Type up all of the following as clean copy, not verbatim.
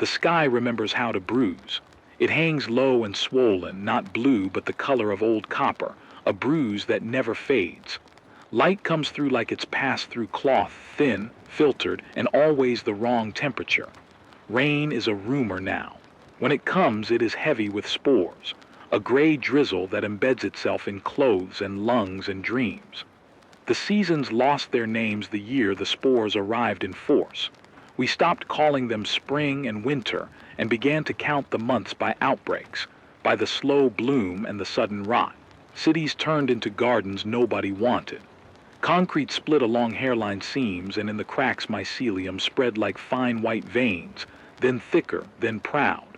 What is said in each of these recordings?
The sky remembers how to bruise. It hangs low and swollen, not blue but the color of old copper, a bruise that never fades. Light comes through like it's passed through cloth, thin, filtered, and always the wrong temperature. Rain is a rumor now. When it comes, it is heavy with spores, a gray drizzle that embeds itself in clothes and lungs and dreams. The seasons lost their names the year the spores arrived in force. We stopped calling them spring and winter and began to count the months by outbreaks, by the slow bloom and the sudden rot. Cities turned into gardens nobody wanted. Concrete split along hairline seams, and in the cracks mycelium spread like fine white veins, then thicker, then proud.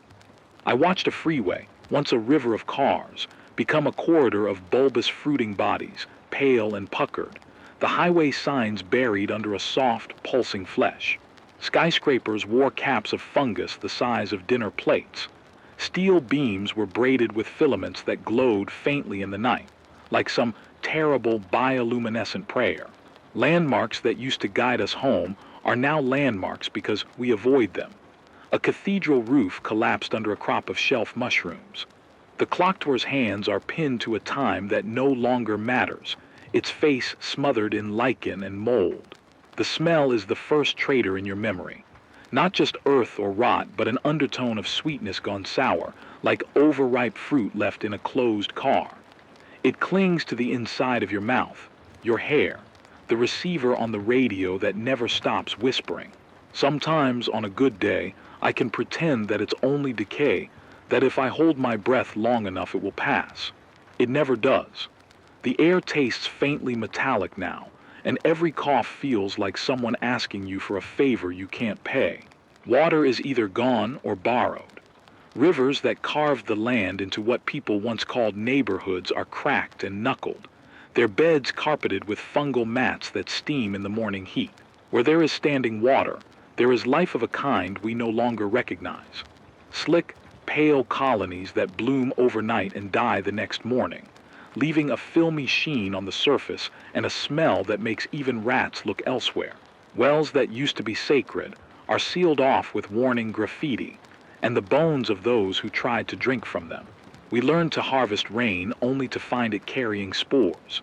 I watched a freeway, once a river of cars, become a corridor of bulbous fruiting bodies, pale and puckered, the highway signs buried under a soft, pulsing flesh. Skyscrapers wore caps of fungus the size of dinner plates. Steel beams were braided with filaments that glowed faintly in the night, like some terrible bioluminescent prayer. Landmarks that used to guide us home are now landmarks because we avoid them. A cathedral roof collapsed under a crop of shelf mushrooms. The clock tower's hands are pinned to a time that no longer matters, its face smothered in lichen and mold. The smell is the first traitor in your memory. Not just earth or rot, but an undertone of sweetness gone sour, like overripe fruit left in a closed car. It clings to the inside of your mouth, your hair, the receiver on the radio that never stops whispering. Sometimes, on a good day, I can pretend that it's only decay, that if I hold my breath long enough it will pass. It never does. The air tastes faintly metallic now, and every cough feels like someone asking you for a favor you can't pay. Water is either gone or borrowed. Rivers that carved the land into what people once called neighborhoods are cracked and knuckled, their beds carpeted with fungal mats that steam in the morning heat. Where there is standing water, there is life of a kind we no longer recognize. Slick, pale colonies that bloom overnight and die the next morning, leaving a filmy sheen on the surface and a smell that makes even rats look elsewhere. Wells that used to be sacred are sealed off with warning graffiti, and the bones of those who tried to drink from them. We learned to harvest rain only to find it carrying spores.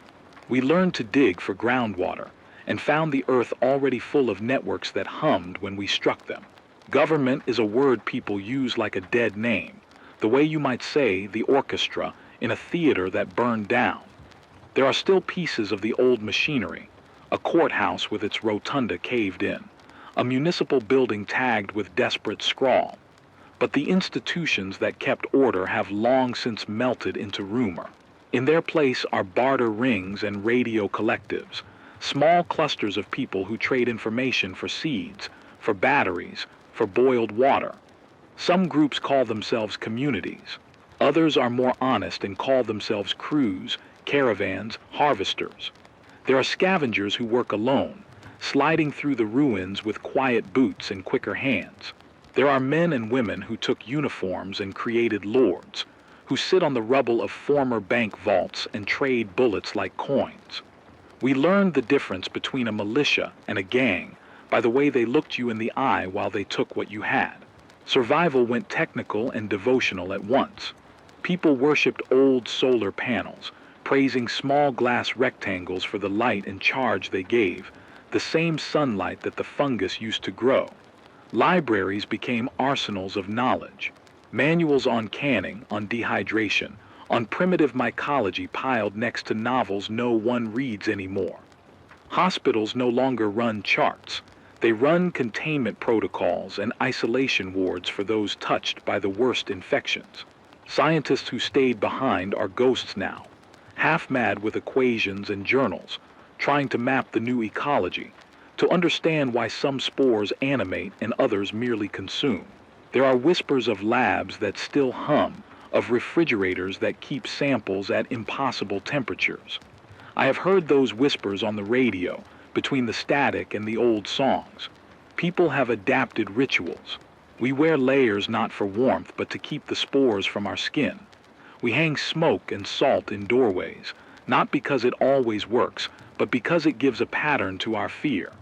We learned to dig for groundwater and found the earth already full of networks that hummed when we struck them. Government is a word people use like a dead name, the way you might say the orchestra in a theater that burned down. There are still pieces of the old machinery, a courthouse with its rotunda caved in, a municipal building tagged with desperate scrawl. But the institutions that kept order have long since melted into rumor. In their place are barter rings and radio collectives, small clusters of people who trade information for seeds, for batteries, for boiled water. Some groups call themselves communities. Others are more honest and call themselves crews, caravans, harvesters. There are scavengers who work alone, sliding through the ruins with quiet boots and quicker hands. There are men and women who took uniforms and created lords, who sit on the rubble of former bank vaults and trade bullets like coins. We learned the difference between a militia and a gang by the way they looked you in the eye while they took what you had. Survival went technical and devotional at once. People worshipped old solar panels, praising small glass rectangles for the light and charge they gave, the same sunlight that the fungus used to grow. Libraries became arsenals of knowledge. Manuals on canning, on dehydration, on primitive mycology piled next to novels no one reads anymore. Hospitals no longer run charts. They run containment protocols and isolation wards for those touched by the worst infections. Scientists who stayed behind are ghosts now, half mad with equations and journals, trying to map the new ecology, to understand why some spores animate and others merely consume. There are whispers of labs that still hum, of refrigerators that keep samples at impossible temperatures. I have heard those whispers on the radio, between the static and the old songs. People have adapted rituals. We wear layers not for warmth, but to keep the spores from our skin. We hang smoke and salt in doorways, not because it always works, but because it gives a pattern to our fear.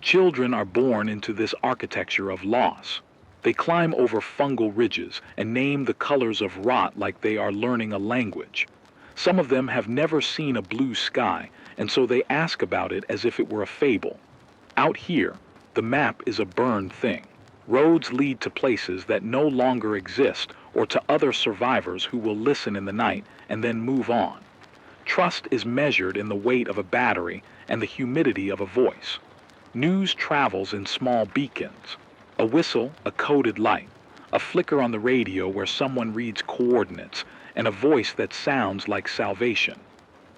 Children are born into this architecture of loss. They climb over fungal ridges and name the colors of rot like they are learning a language. Some of them have never seen a blue sky, and so they ask about it as if it were a fable. Out here, the map is a burned thing. Roads lead to places that no longer exist or to other survivors who will listen in the night and then move on. Trust is measured in the weight of a battery and the humidity of a voice. News travels in small beacons. A whistle, a coded light, a flicker on the radio where someone reads coordinates, and a voice that sounds like salvation.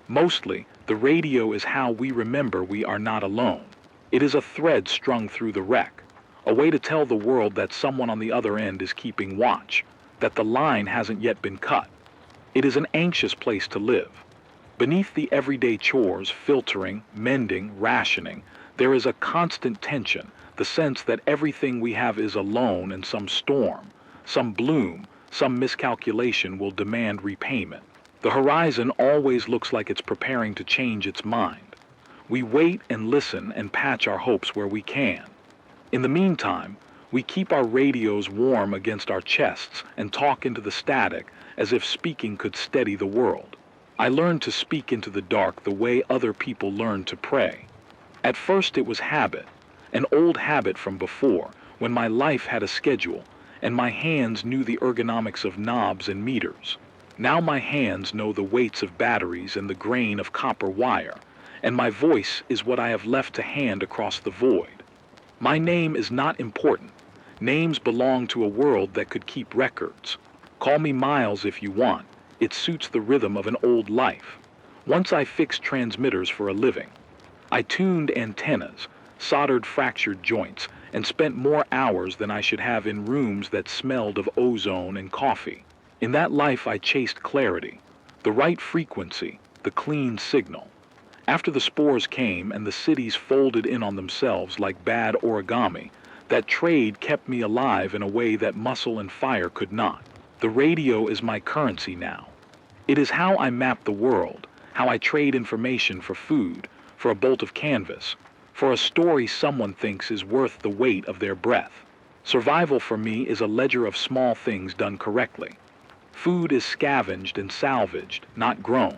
Mostly, the radio is how we remember we are not alone. It is a thread strung through the wreck, a way to tell the world that someone on the other end is keeping watch, that the line hasn't yet been cut. It is an anxious place to live. Beneath the everyday chores, filtering, mending, rationing, there is a constant tension, the sense that everything we have is alone and some storm, some bloom, some miscalculation will demand repayment. The horizon always looks like it's preparing to change its mind. We wait and listen and patch our hopes where we can. In the meantime, we keep our radios warm against our chests and talk into the static as if speaking could steady the world. I learned to speak into the dark the way other people learn to pray. At first it was habit, an old habit from before, when my life had a schedule, and my hands knew the ergonomics of knobs and meters. Now my hands know the weights of batteries and the grain of copper wire, and my voice is what I have left to hand across the void. My name is not important. Names belong to a world that could keep records. Call me Miles if you want. It suits the rhythm of an old life. Once I fixed transmitters for a living. I tuned antennas, soldered fractured joints, and spent more hours than I should have in rooms that smelled of ozone and coffee. In that life I chased clarity, the right frequency, the clean signal. After the spores came and the cities folded in on themselves like bad origami, that trade kept me alive in a way that muscle and fire could not. The radio is my currency now. It is how I map the world, how I trade information for food, for a bolt of canvas, for a story someone thinks is worth the weight of their breath. Survival for me is a ledger of small things done correctly. Food is scavenged and salvaged, not grown.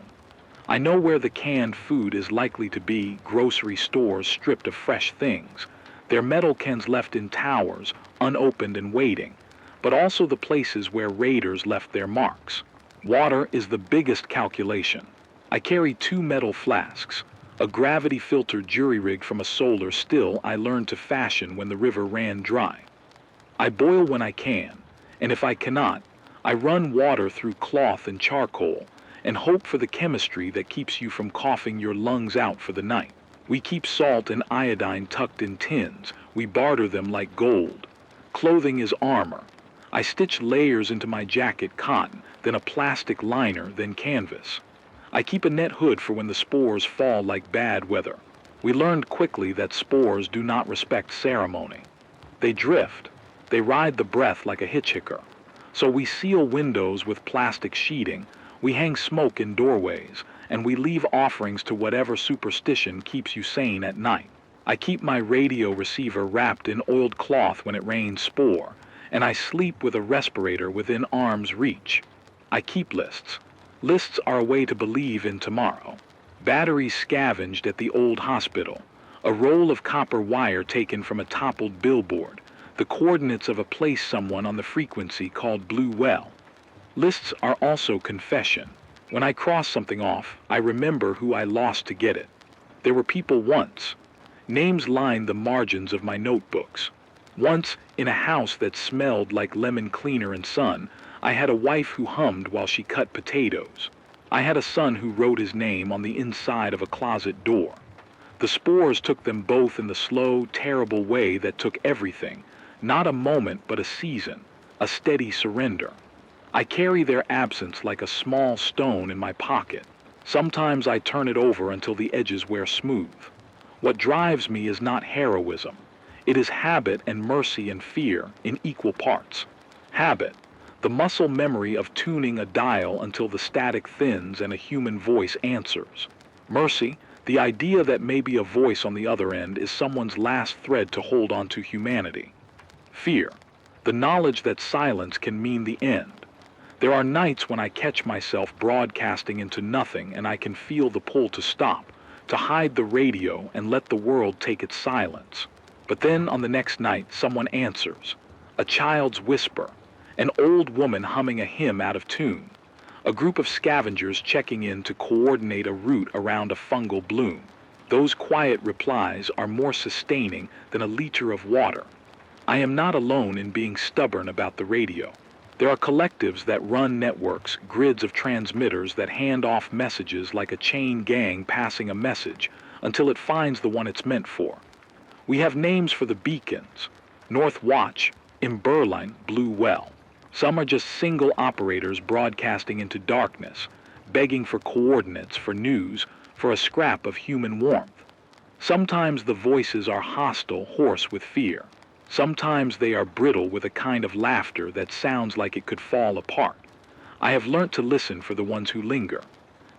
I know where the canned food is likely to be, grocery stores stripped of fresh things, their metal cans left in towers, unopened and waiting, but also the places where raiders left their marks. Water is the biggest calculation. I carry 2 metal flasks, a gravity-filtered jury-rig from a solar still I learned to fashion when the river ran dry. I boil when I can, and if I cannot, I run water through cloth and charcoal and hope for the chemistry that keeps you from coughing your lungs out for the night. We keep salt and iodine tucked in tins. We barter them like gold. Clothing is armor. I stitch layers into my jacket cotton, then a plastic liner, then canvas. I keep a net hood for when the spores fall like bad weather. We learned quickly that spores do not respect ceremony. They drift. They ride the breath like a hitchhiker. So we seal windows with plastic sheeting, we hang smoke in doorways, and we leave offerings to whatever superstition keeps you sane at night. I keep my radio receiver wrapped in oiled cloth when it rains spore, and I sleep with a respirator within arm's reach. I keep lists. Lists are a way to believe in tomorrow. Batteries scavenged at the old hospital, a roll of copper wire taken from a toppled billboard, the coordinates of a place someone on the frequency called Blue Well. Lists are also confession. When I cross something off, I remember who I lost to get it. There were people once. Names lined the margins of my notebooks. Once, in a house that smelled like lemon cleaner and sun, I had a wife who hummed while she cut potatoes. I had a son who wrote his name on the inside of a closet door. The spores took them both in the slow, terrible way that took everything, not a moment but a season, a steady surrender. I carry their absence like a small stone in my pocket. Sometimes I turn it over until the edges wear smooth. What drives me is not heroism. It is habit and mercy and fear in equal parts. Habit, the muscle memory of tuning a dial until the static thins and a human voice answers. Mercy, the idea that maybe a voice on the other end is someone's last thread to hold on to humanity. Fear, The knowledge that silence can mean the end. There are nights when I catch myself broadcasting into nothing and I can feel the pull to stop, to hide the radio and let the world take its silence. But then on the next night someone answers. A child's whisper, an old woman humming a hymn out of tune, a group of scavengers checking in to coordinate a route around a fungal bloom. Those quiet replies are more sustaining than a liter of water. I am not alone in being stubborn about the radio. There are collectives that run networks, grids of transmitters that hand off messages like a chain gang passing a message until it finds the one it's meant for. We have names for the beacons. North Watch, in Berlin, Blue Well. Some are just single operators broadcasting into darkness, begging for coordinates, for news, for a scrap of human warmth. Sometimes the voices are hostile, hoarse with fear. Sometimes they are brittle with a kind of laughter that sounds like it could fall apart. I have learnt to listen for the ones who linger.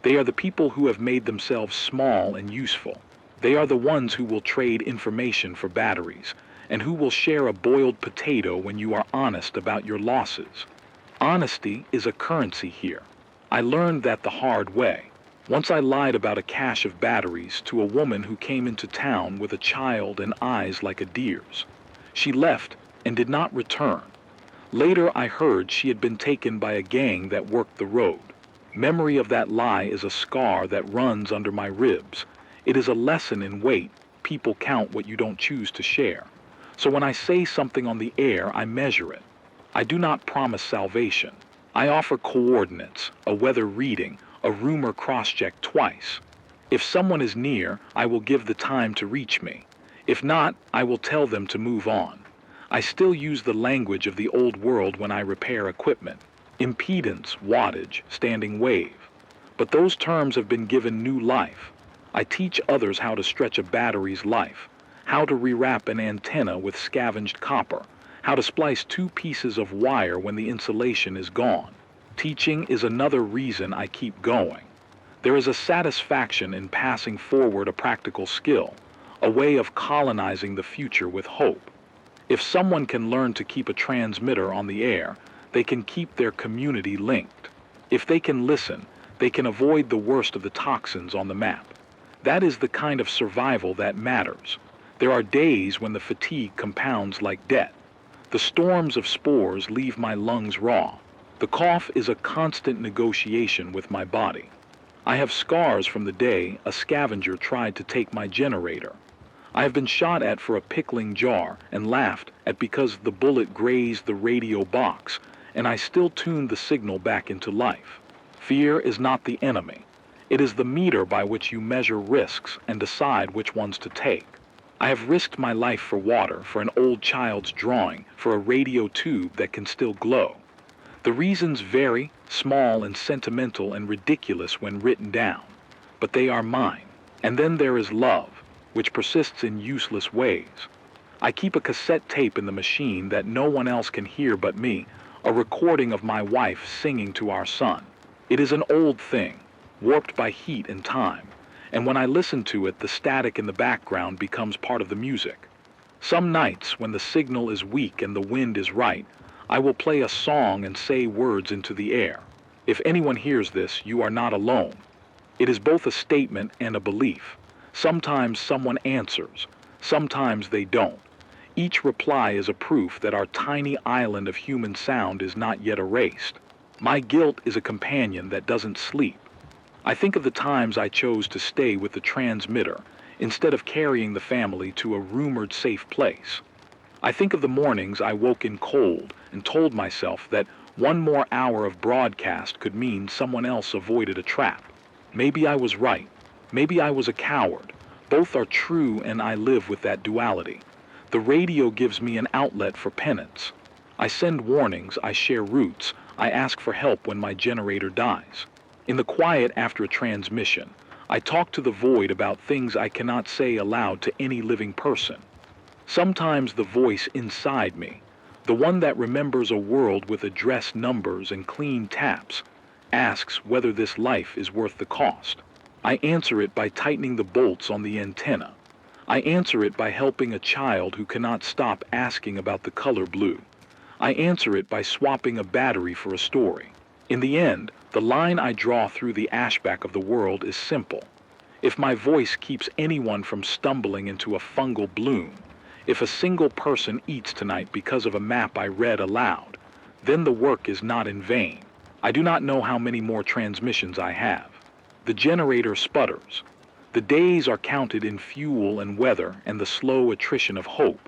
They are the people who have made themselves small and useful. They are the ones who will trade information for batteries, and who will share a boiled potato when you are honest about your losses. Honesty is a currency here. I learned that the hard way. Once I lied about a cache of batteries to a woman who came into town with a child and eyes like a deer's. She left and did not return. Later I heard she had been taken by a gang that worked the road. Memory of that lie is a scar that runs under my ribs. It is a lesson in weight. People count what you don't choose to share. So when I say something on the air, I measure it. I do not promise salvation. I offer coordinates, a weather reading, a rumor cross-check twice. If someone is near, I will give the time to reach me. If not, I will tell them to move on. I still use the language of the old world when I repair equipment. Impedance, wattage, standing wave. But those terms have been given new life. I teach others how to stretch a battery's life, how to rewrap an antenna with scavenged copper, how to splice two pieces of wire when the insulation is gone. Teaching is another reason I keep going. There is a satisfaction in passing forward a practical skill, a way of colonizing the future with hope. If someone can learn to keep a transmitter on the air, they can keep their community linked. If they can listen, they can avoid the worst of the toxins on the map. That is the kind of survival that matters. There are days when the fatigue compounds like debt. The storms of spores leave my lungs raw. The cough is a constant negotiation with my body. I have scars from the day a scavenger tried to take my generator. I have been shot at for a pickling jar and laughed at because the bullet grazed the radio box, and I still tuned the signal back into life. Fear is not the enemy. It is the meter by which you measure risks and decide which ones to take. I have risked my life for water, for an old child's drawing, for a radio tube that can still glow. The reasons vary, small and sentimental and ridiculous when written down, but they are mine. And then there is love, which persists in useless ways. I keep a cassette tape in the machine that no one else can hear but me, a recording of my wife singing to our son. It is an old thing, warped by heat and time, and when I listen to it, the static in the background becomes part of the music. Some nights, when the signal is weak and the wind is right, I will play a song and say words into the air. If anyone hears this, you are not alone. It is both a statement and a belief. Sometimes someone answers, sometimes they don't. Each reply is a proof that our tiny island of human sound is not yet erased. My guilt is a companion that doesn't sleep. I think of the times I chose to stay with the transmitter instead of carrying the family to a rumored safe place. I think of the mornings I woke in cold and told myself that one more hour of broadcast could mean someone else avoided a trap. Maybe I was right. Maybe I was a coward. Both are true, and I live with that duality. The radio gives me an outlet for penance. I send warnings, I share routes, I ask for help when my generator dies. In the quiet after a transmission, I talk to the void about things I cannot say aloud to any living person. Sometimes the voice inside me, the one that remembers a world with address numbers and clean taps, asks whether this life is worth the cost. I answer it by tightening the bolts on the antenna. I answer it by helping a child who cannot stop asking about the color blue. I answer it by swapping a battery for a story. In the end, the line I draw through the ashback of the world is simple. If my voice keeps anyone from stumbling into a fungal bloom, if a single person eats tonight because of a map I read aloud, then the work is not in vain. I do not know how many more transmissions I have. The generator sputters. The days are counted in fuel and weather and the slow attrition of hope.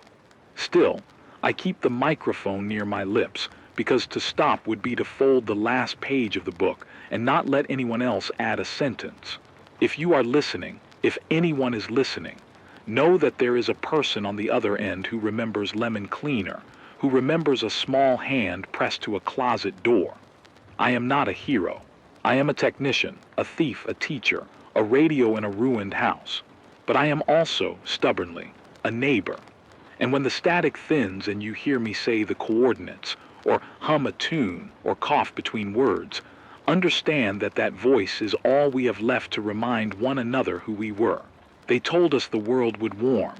Still, I keep the microphone near my lips, because to stop would be to fold the last page of the book and not let anyone else add a sentence. If you are listening, if anyone is listening, know that there is a person on the other end who remembers lemon cleaner, who remembers a small hand pressed to a closet door. I am not a hero. I am a technician, a thief, a teacher, a radio in a ruined house. But I am also, stubbornly, a neighbor. And when the static thins and you hear me say the coordinates, or hum a tune, or cough between words, understand that that voice is all we have left to remind one another who we were. They told us the world would warm.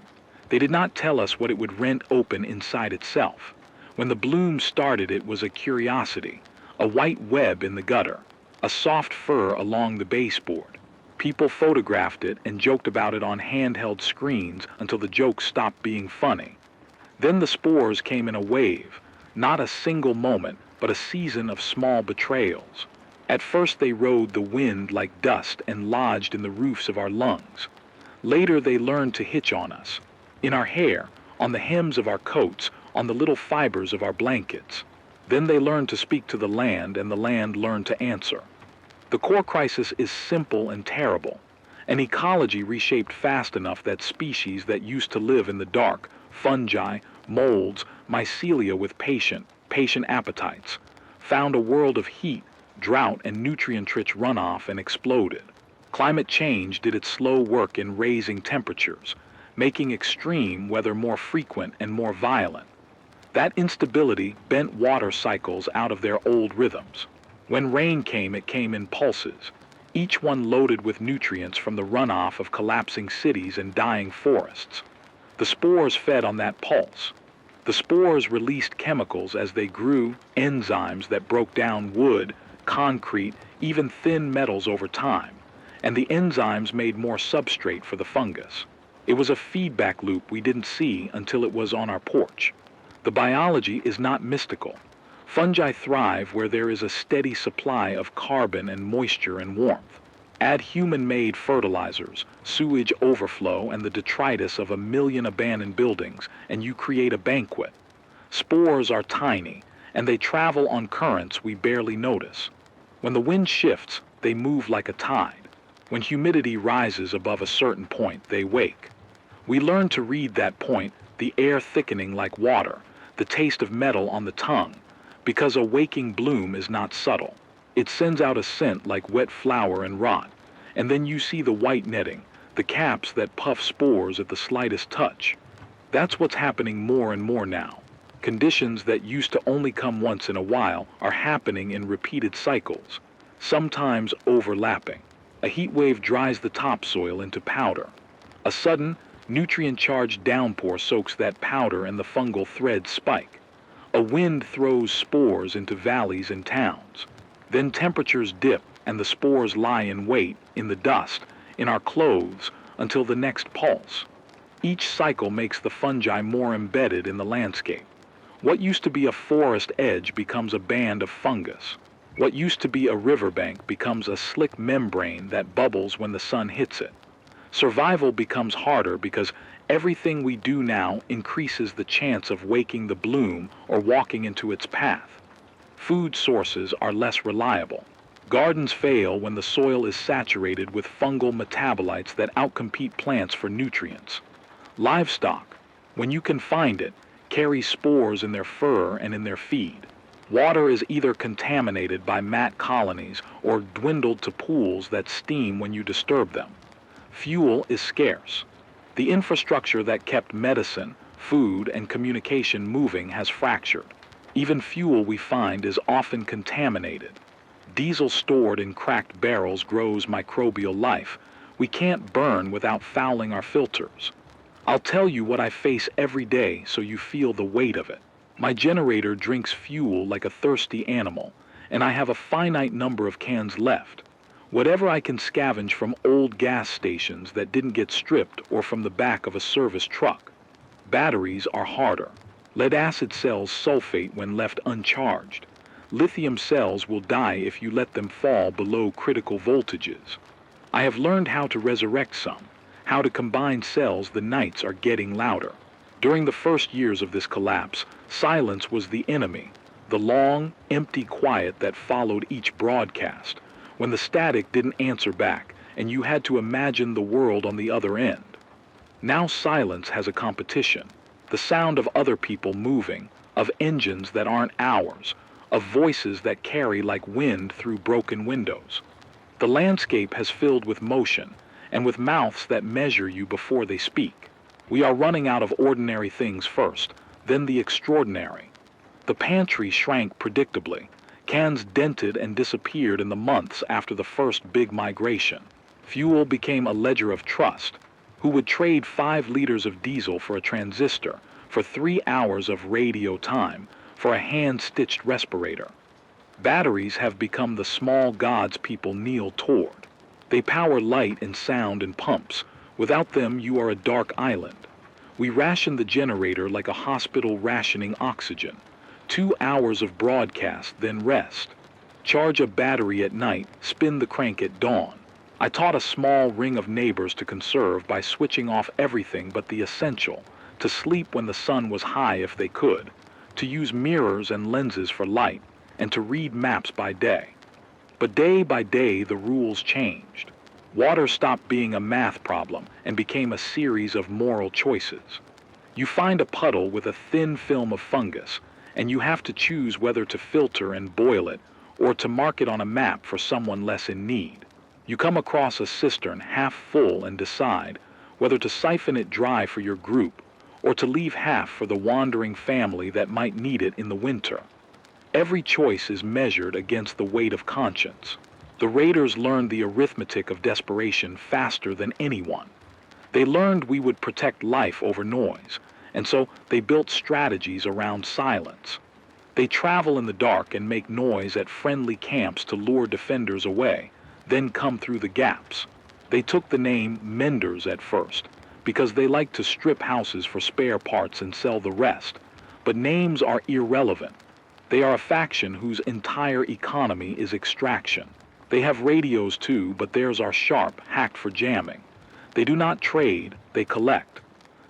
They did not tell us what it would rent open inside itself. When the bloom started, it was a curiosity, a white web in the gutter, a soft fur along the baseboard. People photographed it and joked about it on handheld screens until the jokes stopped being funny. Then the spores came in a wave, not a single moment, but a season of small betrayals. At first they rode the wind like dust and lodged in the roofs of our lungs. Later they learned to hitch on us, in our hair, on the hems of our coats, on the little fibers of our blankets. Then they learned to speak to the land, and the land learned to answer. The core crisis is simple and terrible. An ecology reshaped fast enough that species that used to live in the dark, fungi, molds, mycelia with patient appetites, found a world of heat, drought, and nutrient-rich runoff and exploded. Climate change did its slow work in raising temperatures, making extreme weather more frequent and more violent. That instability bent water cycles out of their old rhythms. When rain came, it came in pulses, each one loaded with nutrients from the runoff of collapsing cities and dying forests. The spores fed on that pulse. The spores released chemicals as they grew, enzymes that broke down wood, concrete, even thin metals over time, and the enzymes made more substrate for the fungus. It was a feedback loop we didn't see until it was on our porch. The biology is not mystical. Fungi thrive where there is a steady supply of carbon and moisture and warmth. Add human-made fertilizers, sewage overflow, and the detritus of 1 million abandoned buildings, and you create a banquet. Spores are tiny, and they travel on currents we barely notice. When the wind shifts, they move like a tide. When humidity rises above a certain point, they wake. We learn to read that point, the air thickening like water, the taste of metal on the tongue, because a waking bloom is not subtle. It sends out a scent like wet flour and rot, and then you see the white netting, the caps that puff spores at the slightest touch. That's what's happening more and more now. Conditions that used to only come once in a while are happening in repeated cycles, sometimes overlapping. A heat wave dries the topsoil into powder. A sudden, nutrient-charged downpour soaks that powder and the fungal threads spike. A wind throws spores into valleys and towns. Then temperatures dip and the spores lie in wait, in the dust, in our clothes, until the next pulse. Each cycle makes the fungi more embedded in the landscape. What used to be a forest edge becomes a band of fungus. What used to be a riverbank becomes a slick membrane that bubbles when the sun hits it. Survival becomes harder because everything we do now increases the chance of waking the bloom or walking into its path. Food sources are less reliable. Gardens fail when the soil is saturated with fungal metabolites that outcompete plants for nutrients. Livestock, when you can find it, carry spores in their fur and in their feed. Water is either contaminated by mat colonies or dwindled to pools that steam when you disturb them. Fuel is scarce. The infrastructure that kept medicine, food, and communication moving has fractured. Even fuel we find is often contaminated. Diesel stored in cracked barrels grows microbial life. We can't burn without fouling our filters. I'll tell you what I face every day so you feel the weight of it. My generator drinks fuel like a thirsty animal, and I have a finite number of cans left. Whatever I can scavenge from old gas stations that didn't get stripped or from the back of a service truck. Batteries are harder. Lead-acid cells sulfate when left uncharged. Lithium cells will die if you let them fall below critical voltages. I have learned how to resurrect some, how to combine cells the nights are getting louder. During the first years of this collapse, silence was the enemy, the long, empty quiet that followed each broadcast, when the static didn't answer back and you had to imagine the world on the other end. Now silence has a competition, the sound of other people moving, of engines that aren't ours, of voices that carry like wind through broken windows. The landscape has filled with motion, and with mouths that measure you before they speak. We are running out of ordinary things first, then the extraordinary. The pantry shrank predictably. Cans dented and disappeared in the months after the first big migration. Fuel became a ledger of trust. Who would trade 5 liters of diesel for a transistor, for 3 hours of radio time, for a hand-stitched respirator? Batteries have become the small gods people kneel toward. They power light and sound and pumps. Without them, you are a dark island. We ration the generator like a hospital rationing oxygen. 2 hours of broadcast, then rest. Charge a battery at night, spin the crank at dawn. I taught a small ring of neighbors to conserve by switching off everything but the essential, to sleep when the sun was high if they could, to use mirrors and lenses for light, and to read maps by day. But day by day the rules changed. Water stopped being a math problem and became a series of moral choices. You find a puddle with a thin film of fungus, and you have to choose whether to filter and boil it, or to mark it on a map for someone less in need. You come across a cistern half full and decide whether to siphon it dry for your group, or to leave half for the wandering family that might need it in the winter. Every choice is measured against the weight of conscience. The raiders learned the arithmetic of desperation faster than anyone. They learned we would protect life over noise, and so they built strategies around silence. They travel in the dark and make noise at friendly camps to lure defenders away, then come through the gaps. They took the name Menders at first, because they like to strip houses for spare parts and sell the rest. But names are irrelevant. They are a faction whose entire economy is extraction. They have radios too, but theirs are sharp, hacked for jamming. They do not trade, they collect.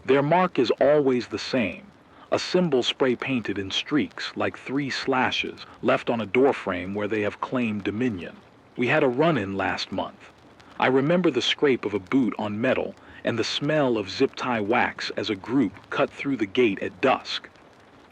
Their mark is always the same, a symbol spray-painted in streaks like 3 slashes left on a doorframe where they have claimed dominion. We had a run-in last month. I remember the scrape of a boot on metal and the smell of zip-tie wax as a group cut through the gate at dusk.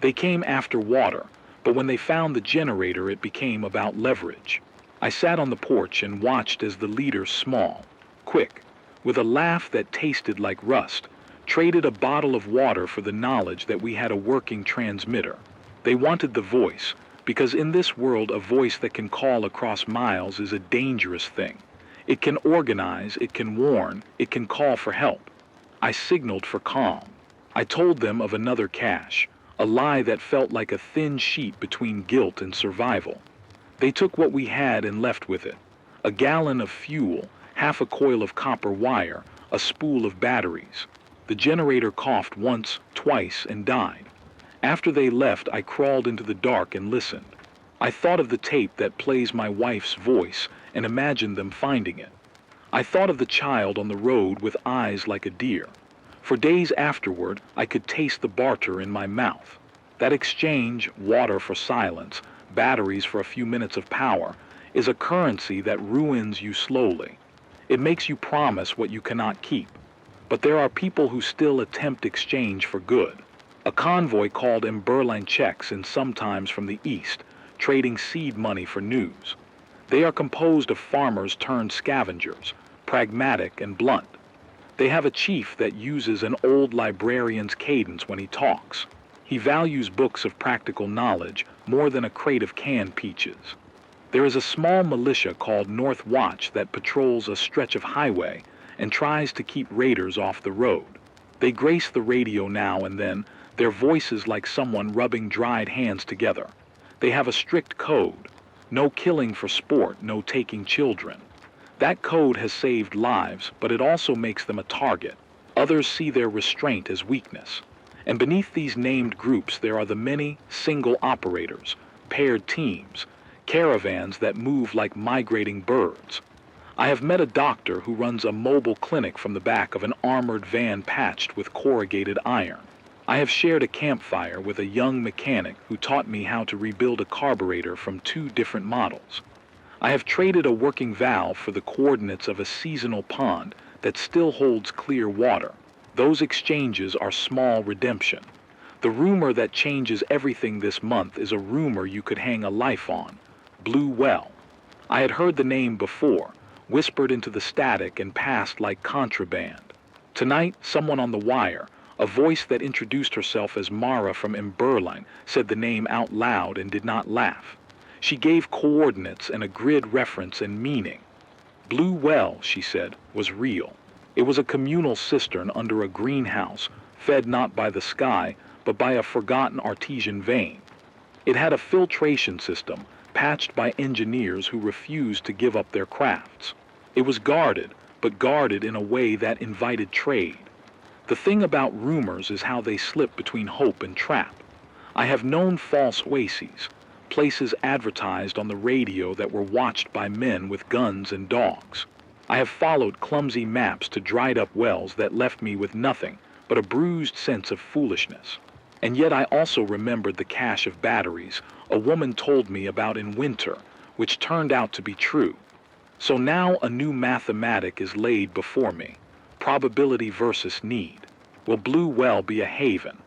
They came after water, but when they found the generator it became about leverage. I sat on the porch and watched as the leader, small, quick, with a laugh that tasted like rust, traded a bottle of water for the knowledge that we had a working transmitter. They wanted the voice, because in this world a voice that can call across miles is a dangerous thing. It can organize, it can warn, it can call for help. I signaled for calm. I told them of another cache, a lie that felt like a thin sheet between guilt and survival. They took what we had and left with it. A gallon of fuel, half a coil of copper wire, a spool of batteries. The generator coughed once, twice, and died. After they left, I crawled into the dark and listened. I thought of the tape that plays my wife's voice and imagined them finding it. I thought of the child on the road with eyes like a deer. For days afterward, I could taste the barter in my mouth. That exchange, water for silence, batteries for a few minutes of power, is a currency that ruins you slowly. It makes you promise what you cannot keep. But there are people who still attempt exchange for good. A convoy called Emberline checks in sometimes from the east, trading seed money for news. They are composed of farmers turned scavengers, pragmatic and blunt. They have a chief that uses an old librarian's cadence when he talks. He values books of practical knowledge more than a crate of canned peaches. There is a small militia called North Watch that patrols a stretch of highway and tries to keep raiders off the road. They grace the radio now and then, their voices like someone rubbing dried hands together. They have a strict code. No killing for sport, no taking children. That code has saved lives, but it also makes them a target. Others see their restraint as weakness. And beneath these named groups there are the many single operators, paired teams, caravans that move like migrating birds. I have met a doctor who runs a mobile clinic from the back of an armored van patched with corrugated iron. I have shared a campfire with a young mechanic who taught me how to rebuild a carburetor from 2 different models. I have traded a working valve for the coordinates of a seasonal pond that still holds clear water. Those exchanges are small redemption. The rumor that changes everything this month is a rumor you could hang a life on. Blue well. I had heard the name before, whispered into the static and passed like contraband. Tonight, someone on the wire, a voice that introduced herself as Mara from Emberline, said the name out loud and did not laugh. She gave coordinates and a grid reference and meaning. Blue well, she said, was real. It was a communal cistern under a greenhouse, fed not by the sky, but by a forgotten artesian vein. It had a filtration system, patched by engineers who refused to give up their crafts. It was guarded, but guarded in a way that invited trade. The thing about rumors is how they slip between hope and trap. I have known false oases, places advertised on the radio that were watched by men with guns and dogs. I have followed clumsy maps to dried up wells that left me with nothing but a bruised sense of foolishness. And yet I also remembered the cache of batteries a woman told me about in winter, which turned out to be true. So now a new mathematic is laid before me, probability versus need. Will Blue Well be a haven?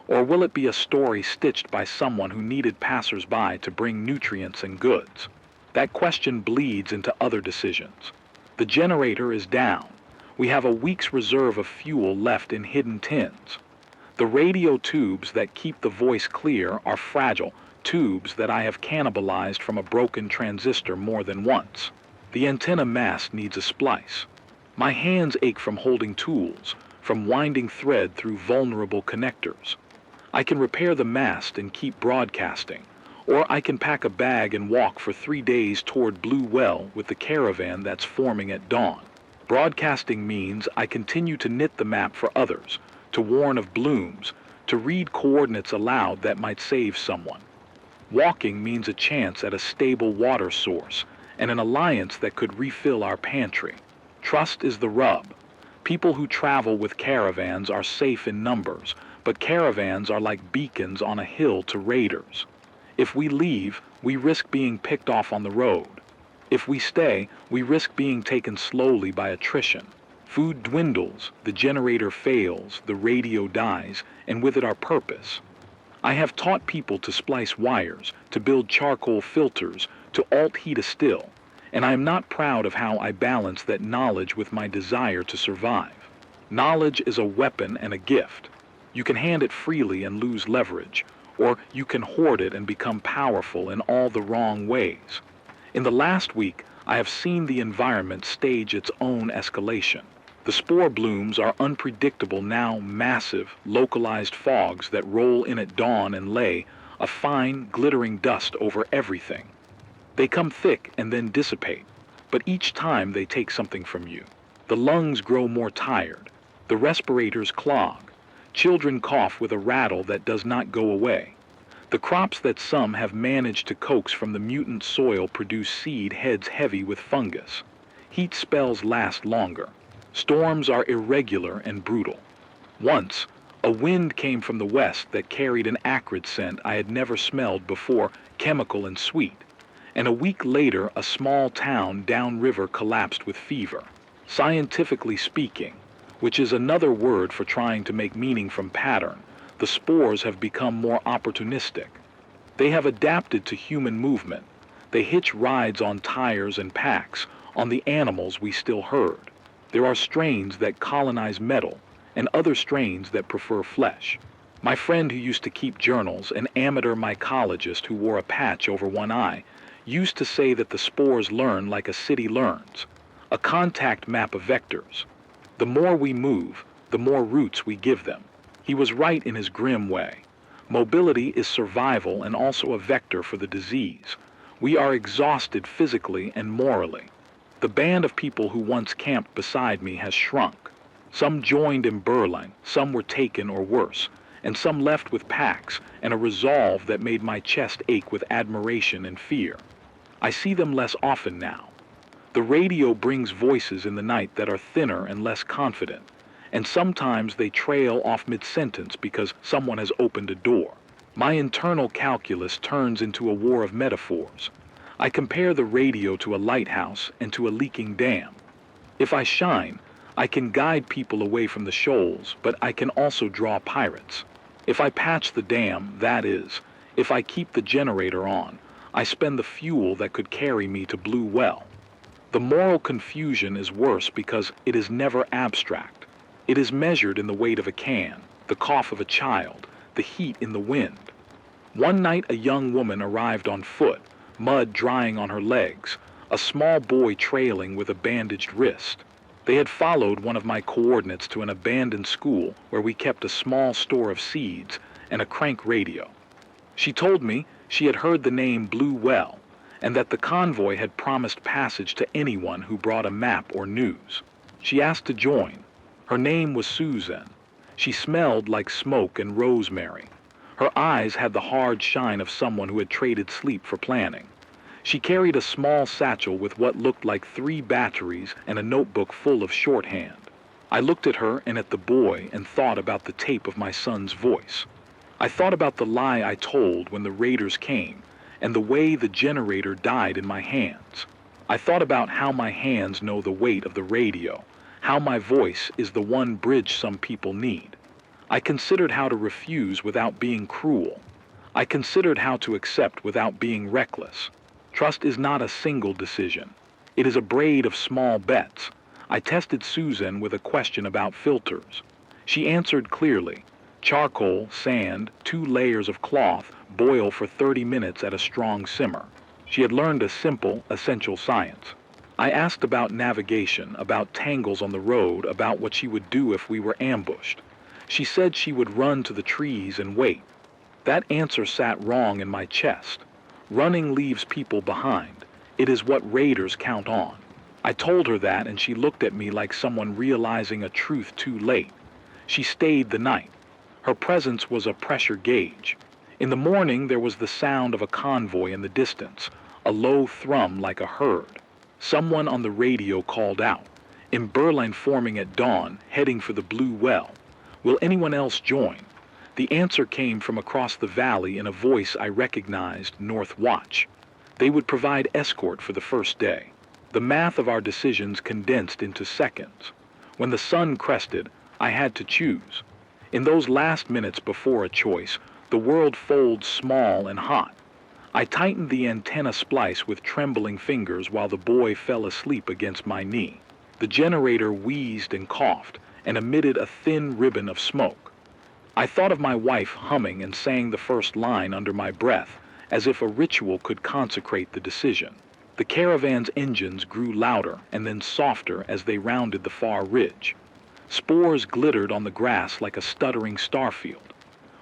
Or will it be a story stitched by someone who needed passers-by to bring nutrients and goods? That question bleeds into other decisions. The generator is down. We have a week's reserve of fuel left in hidden tins. The radio tubes that keep the voice clear are fragile, tubes that I have cannibalized from a broken transistor more than once. The antenna mast needs a splice. My hands ache from holding tools, from winding thread through vulnerable connectors. I can repair the mast and keep broadcasting, or I can pack a bag and walk for 3 days toward Blue Well with the caravan that's forming at dawn. Broadcasting means I continue to knit the map for others, to warn of blooms, to read coordinates aloud that might save someone. Walking means a chance at a stable water source and an alliance that could refill our pantry. Trust is the rub. People who travel with caravans are safe in numbers, but caravans are like beacons on a hill to raiders. If we leave, we risk being picked off on the road. If we stay, we risk being taken slowly by attrition. Food dwindles, the generator fails, the radio dies, and with it our purpose. I have taught people to splice wires, to build charcoal filters, to alt-heat a still, and I am not proud of how I balance that knowledge with my desire to survive. Knowledge is a weapon and a gift. You can hand it freely and lose leverage, or you can hoard it and become powerful in all the wrong ways. In the last week, I have seen the environment stage its own escalation. The spore blooms are unpredictable now, massive, localized fogs that roll in at dawn and lay a fine, glittering dust over everything. They come thick and then dissipate, but each time they take something from you. The lungs grow more tired. The respirators clog. Children cough with a rattle that does not go away. The crops that some have managed to coax from the mutant soil produce seed heads heavy with fungus. Heat spells last longer. Storms are irregular and brutal. Once, a wind came from the west that carried an acrid scent I had never smelled before, chemical and sweet. And a week later, a small town downriver collapsed with fever. Scientifically speaking, which is another word for trying to make meaning from pattern, the spores have become more opportunistic. They have adapted to human movement. They hitch rides on tires and packs, on the animals we still herd. There are strains that colonize metal, and other strains that prefer flesh. My friend who used to keep journals, an amateur mycologist who wore a patch over one eye, used to say that the spores learn like a city learns, a contact map of vectors. The more we move, the more roots we give them. He was right in his grim way. Mobility is survival and also a vector for the disease. We are exhausted physically and morally. The band of people who once camped beside me has shrunk. Some joined in Berlin, some were taken or worse, and some left with packs and a resolve that made my chest ache with admiration and fear. I see them less often now. The radio brings voices in the night that are thinner and less confident, and sometimes they trail off mid-sentence because someone has opened a door. My internal calculus turns into a war of metaphors. I compare the radio to a lighthouse and to a leaking dam. If I shine, I can guide people away from the shoals, but I can also draw pirates. If I patch the dam, that is, if I keep the generator on, I spend the fuel that could carry me to Blue Well. The moral confusion is worse because it is never abstract. It is measured in the weight of a can, the cough of a child, the heat in the wind. One night a young woman arrived on foot, mud drying on her legs, a small boy trailing with a bandaged wrist. They had followed one of my coordinates to an abandoned school where we kept a small store of seeds and a crank radio. She told me she had heard the name Blue Well, and that the convoy had promised passage to anyone who brought a map or news. She asked to join. Her name was Susan. She smelled like smoke and rosemary. Her eyes had the hard shine of someone who had traded sleep for planning. She carried a small satchel with what looked like 3 batteries and a notebook full of shorthand. I looked at her and at the boy and thought about the tape of my son's voice. I thought about the lie I told when the raiders came and the way the generator died in my hands. I thought about how my hands know the weight of the radio, how my voice is the one bridge some people need. I considered how to refuse without being cruel. I considered how to accept without being reckless. Trust is not a single decision. It is a braid of small bets. I tested Susan with a question about filters. She answered clearly. Charcoal, sand, 2 layers of cloth, boil for 30 minutes at a strong simmer. She had learned a simple, essential science. I asked about navigation, about tangles on the road, about what she would do if we were ambushed. She said she would run to the trees and wait. That answer sat wrong in my chest. Running leaves people behind. It is what raiders count on. I told her that and she looked at me like someone realizing a truth too late. She stayed the night. Her presence was a pressure gauge. In the morning there was the sound of a convoy in the distance, a low thrum like a herd. Someone on the radio called out, "In Berlin forming at dawn, heading for the Blue Well. Will anyone else join?" The answer came from across the valley in a voice I recognized, North Watch. They would provide escort for the first day. The math of our decisions condensed into seconds. When the sun crested, I had to choose. In those last minutes before a choice, the world folds small and hot. I tightened the antenna splice with trembling fingers while the boy fell asleep against my knee. The generator wheezed and coughed and emitted a thin ribbon of smoke. I thought of my wife humming and saying the first line under my breath, as if a ritual could consecrate the decision. The caravan's engines grew louder and then softer as they rounded the far ridge. Spores glittered on the grass like a stuttering starfield.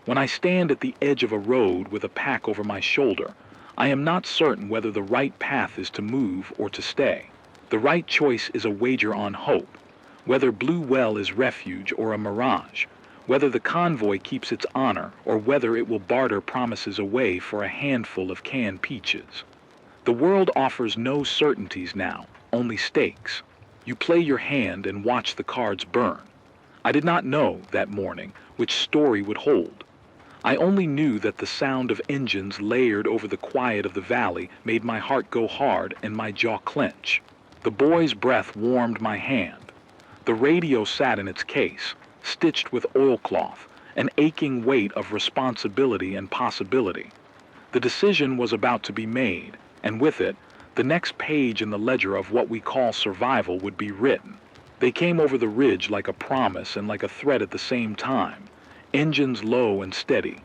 When I stand at the edge of a road with a pack over my shoulder, I am not certain whether the right path is to move or to stay. The right choice is a wager on hope, whether Blue Well is refuge or a mirage, whether the convoy keeps its honor or whether it will barter promises away for a handful of canned peaches. The world offers no certainties now, only stakes. You play your hand and watch the cards burn. I did not know, that morning, which story would hold. I only knew that the sound of engines layered over the quiet of the valley made my heart go hard and my jaw clench. The boy's breath warmed my hand. The radio sat in its case, stitched with oilcloth, an aching weight of responsibility and possibility. The decision was about to be made, and with it, the next page in the ledger of what we call survival would be written. They came over the ridge like a promise and like a threat at the same time, engines low and steady,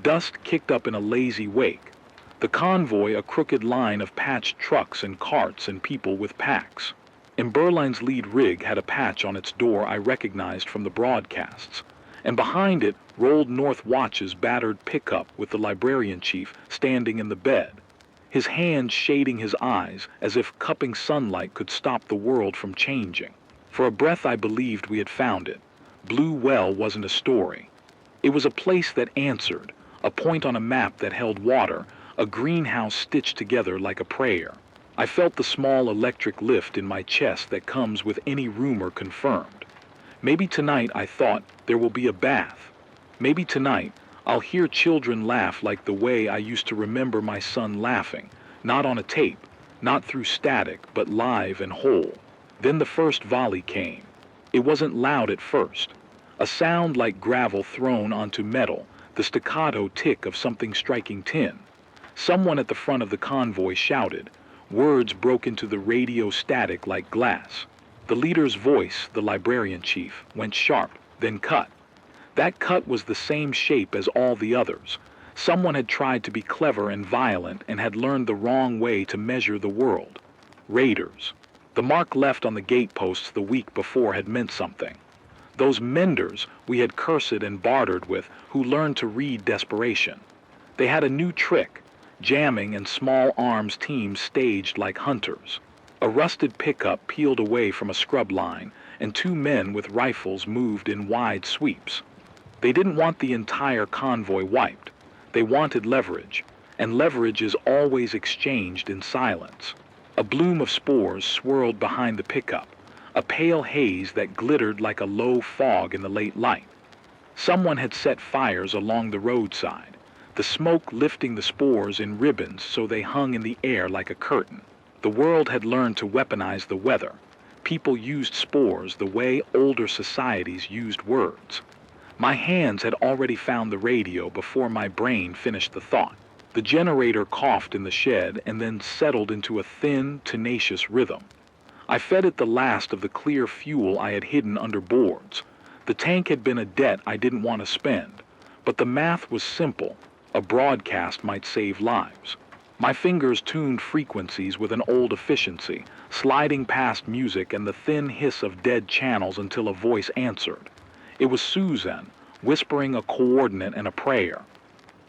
dust kicked up in a lazy wake, the convoy a crooked line of patched trucks and carts and people with packs. And Berline's lead rig had a patch on its door I recognized from the broadcasts, and behind it rolled North Watch's battered pickup with the librarian chief standing in the bed, his hand shading his eyes as if cupping sunlight could stop the world from changing. For a breath I believed we had found it. Blue Well wasn't a story. It was a place that answered, a point on a map that held water, a greenhouse stitched together like a prayer. I felt the small electric lift in my chest that comes with any rumor confirmed. Maybe tonight, I thought, there will be a bath. Maybe tonight, I'll hear children laugh like the way I used to remember my son laughing, not on a tape, not through static, but live and whole. Then the first volley came. It wasn't loud at first. A sound like gravel thrown onto metal, the staccato tick of something striking tin. Someone at the front of the convoy shouted. Words broke into the radio static like glass. The leader's voice, the librarian chief, went sharp, then cut. That cut was the same shape as all the others. Someone had tried to be clever and violent and had learned the wrong way to measure the world. Raiders. The mark left on the gateposts the week before had meant something. Those menders we had cursed and bartered with who learned to read desperation. They had a new trick. Jamming and small arms teams staged like hunters. A rusted pickup peeled away from a scrub line, and two men with rifles moved in wide sweeps. They didn't want the entire convoy wiped. They wanted leverage, and leverage is always exchanged in silence. A bloom of spores swirled behind the pickup, a pale haze that glittered like a low fog in the late light. Someone had set fires along the roadside, the smoke lifting the spores in ribbons so they hung in the air like a curtain. The world had learned to weaponize the weather. People used spores the way older societies used words. My hands had already found the radio before my brain finished the thought. The generator coughed in the shed and then settled into a thin, tenacious rhythm. I fed it the last of the clear fuel I had hidden under boards. The tank had been a debt I didn't want to spend, but the math was simple. A broadcast might save lives. My fingers tuned frequencies with an old efficiency, sliding past music and the thin hiss of dead channels until a voice answered. It was Susan, whispering a coordinate and a prayer.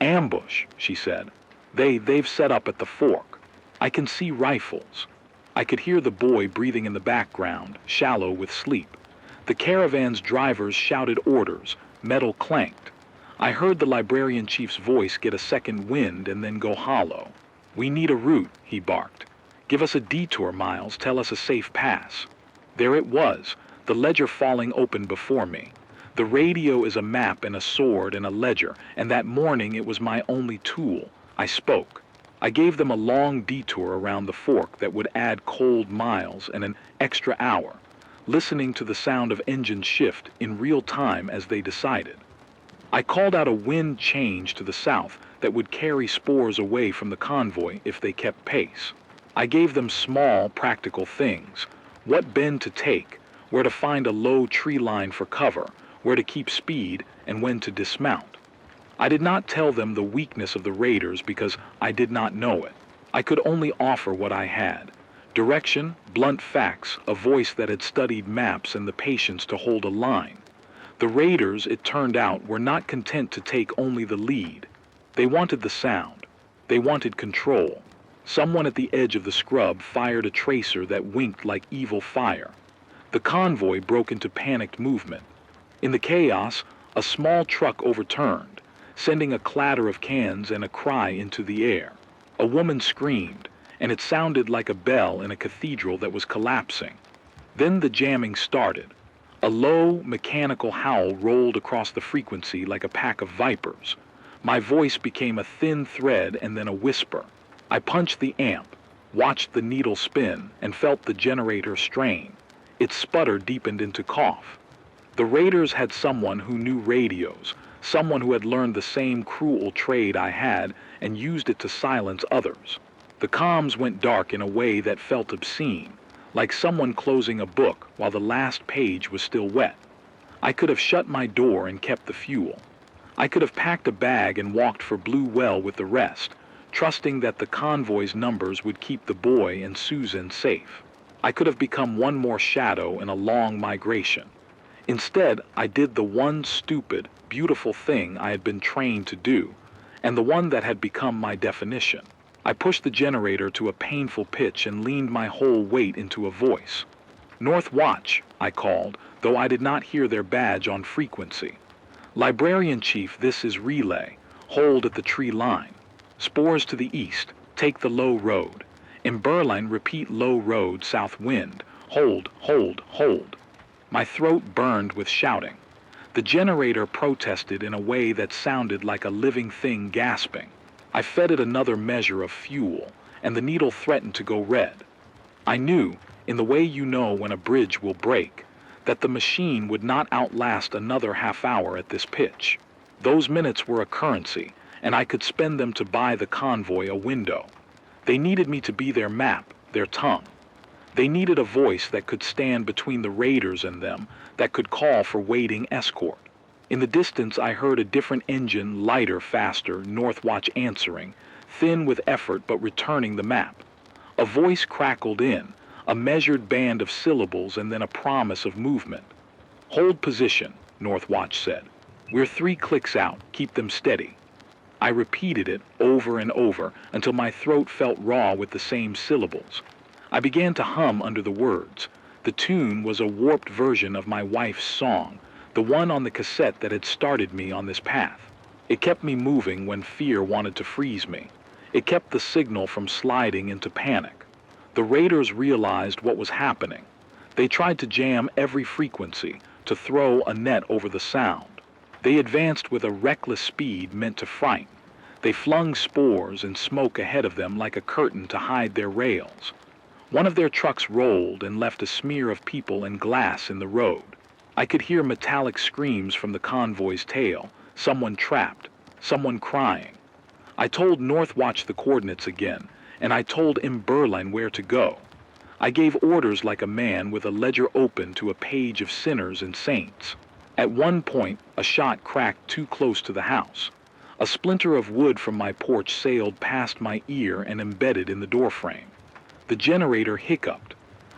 Ambush, she said. They've set up at the fork. I can see rifles. I could hear the boy breathing in the background, shallow with sleep. The caravan's drivers shouted orders, metal clanked. I heard the librarian chief's voice get a second wind and then go hollow. We need a route, he barked. Give us a detour, Miles, tell us a safe pass. There it was, the ledger falling open before me. The radio is a map and a sword and a ledger, and that morning it was my only tool. I spoke. I gave them a long detour around the fork that would add cold miles and an extra hour, listening to the sound of engine shift in real time as they decided. I called out a wind change to the south that would carry spores away from the convoy if they kept pace. I gave them small, practical things, what bend to take, where to find a low tree line for cover, where to keep speed, and when to dismount. I did not tell them the weakness of the raiders because I did not know it. I could only offer what I had. Direction, blunt facts, a voice that had studied maps and the patience to hold a line. The raiders, it turned out, were not content to take only the lead. They wanted the sound. They wanted control. Someone at the edge of the scrub fired a tracer that winked like evil fire. The convoy broke into panicked movement. In the chaos, a small truck overturned, sending a clatter of cans and a cry into the air. A woman screamed, and it sounded like a bell in a cathedral that was collapsing. Then the jamming started. A low, mechanical howl rolled across the frequency like a pack of vipers. My voice became a thin thread and then a whisper. I punched the amp, watched the needle spin, and felt the generator strain. Its sputter deepened into cough. The raiders had someone who knew radios, someone who had learned the same cruel trade I had and used it to silence others. The comms went dark in a way that felt obscene, like someone closing a book while the last page was still wet. I could have shut my door and kept the fuel. I could have packed a bag and walked for Blue Well with the rest, trusting that the convoy's numbers would keep the boy and Susan safe. I could have become one more shadow in a long migration. Instead, I did the one stupid, beautiful thing I had been trained to do, and the one that had become my definition. I pushed the generator to a painful pitch and leaned my whole weight into a voice. "North Watch," I called, though I did not hear their badge on frequency. "Librarian Chief, this is Relay. Hold at the tree line. Spores to the east. Take the low road. In Berlin, repeat low road, south wind. Hold, hold, hold." My throat burned with shouting. The generator protested in a way that sounded like a living thing gasping. I fed it another measure of fuel, and the needle threatened to go red. I knew, in the way you know when a bridge will break, that the machine would not outlast another half hour at this pitch. Those minutes were a currency, and I could spend them to buy the convoy a window. They needed me to be their map, their tongue. They needed a voice that could stand between the raiders and them, that could call for waiting escort. In the distance I heard a different engine, lighter, faster, North Watch answering, thin with effort but returning the map. A voice crackled in, a measured band of syllables and then a promise of movement. "Hold position," North Watch said. "We're 3 clicks out, keep them steady." I repeated it over and over until my throat felt raw with the same syllables. I began to hum under the words. The tune was a warped version of my wife's song, the one on the cassette that had started me on this path. It kept me moving when fear wanted to freeze me. It kept the signal from sliding into panic. The raiders realized what was happening. They tried to jam every frequency, to throw a net over the sound. They advanced with a reckless speed meant to frighten. They flung spores and smoke ahead of them like a curtain to hide their rails. One of their trucks rolled and left a smear of people and glass in the road. I could hear metallic screams from the convoy's tail, someone trapped, someone crying. I told North Watch the coordinates again, and I told Berlin where to go. I gave orders like a man with a ledger open to a page of sinners and saints. At one point, a shot cracked too close to the house. A splinter of wood from my porch sailed past my ear and embedded in the doorframe. The generator hiccuped.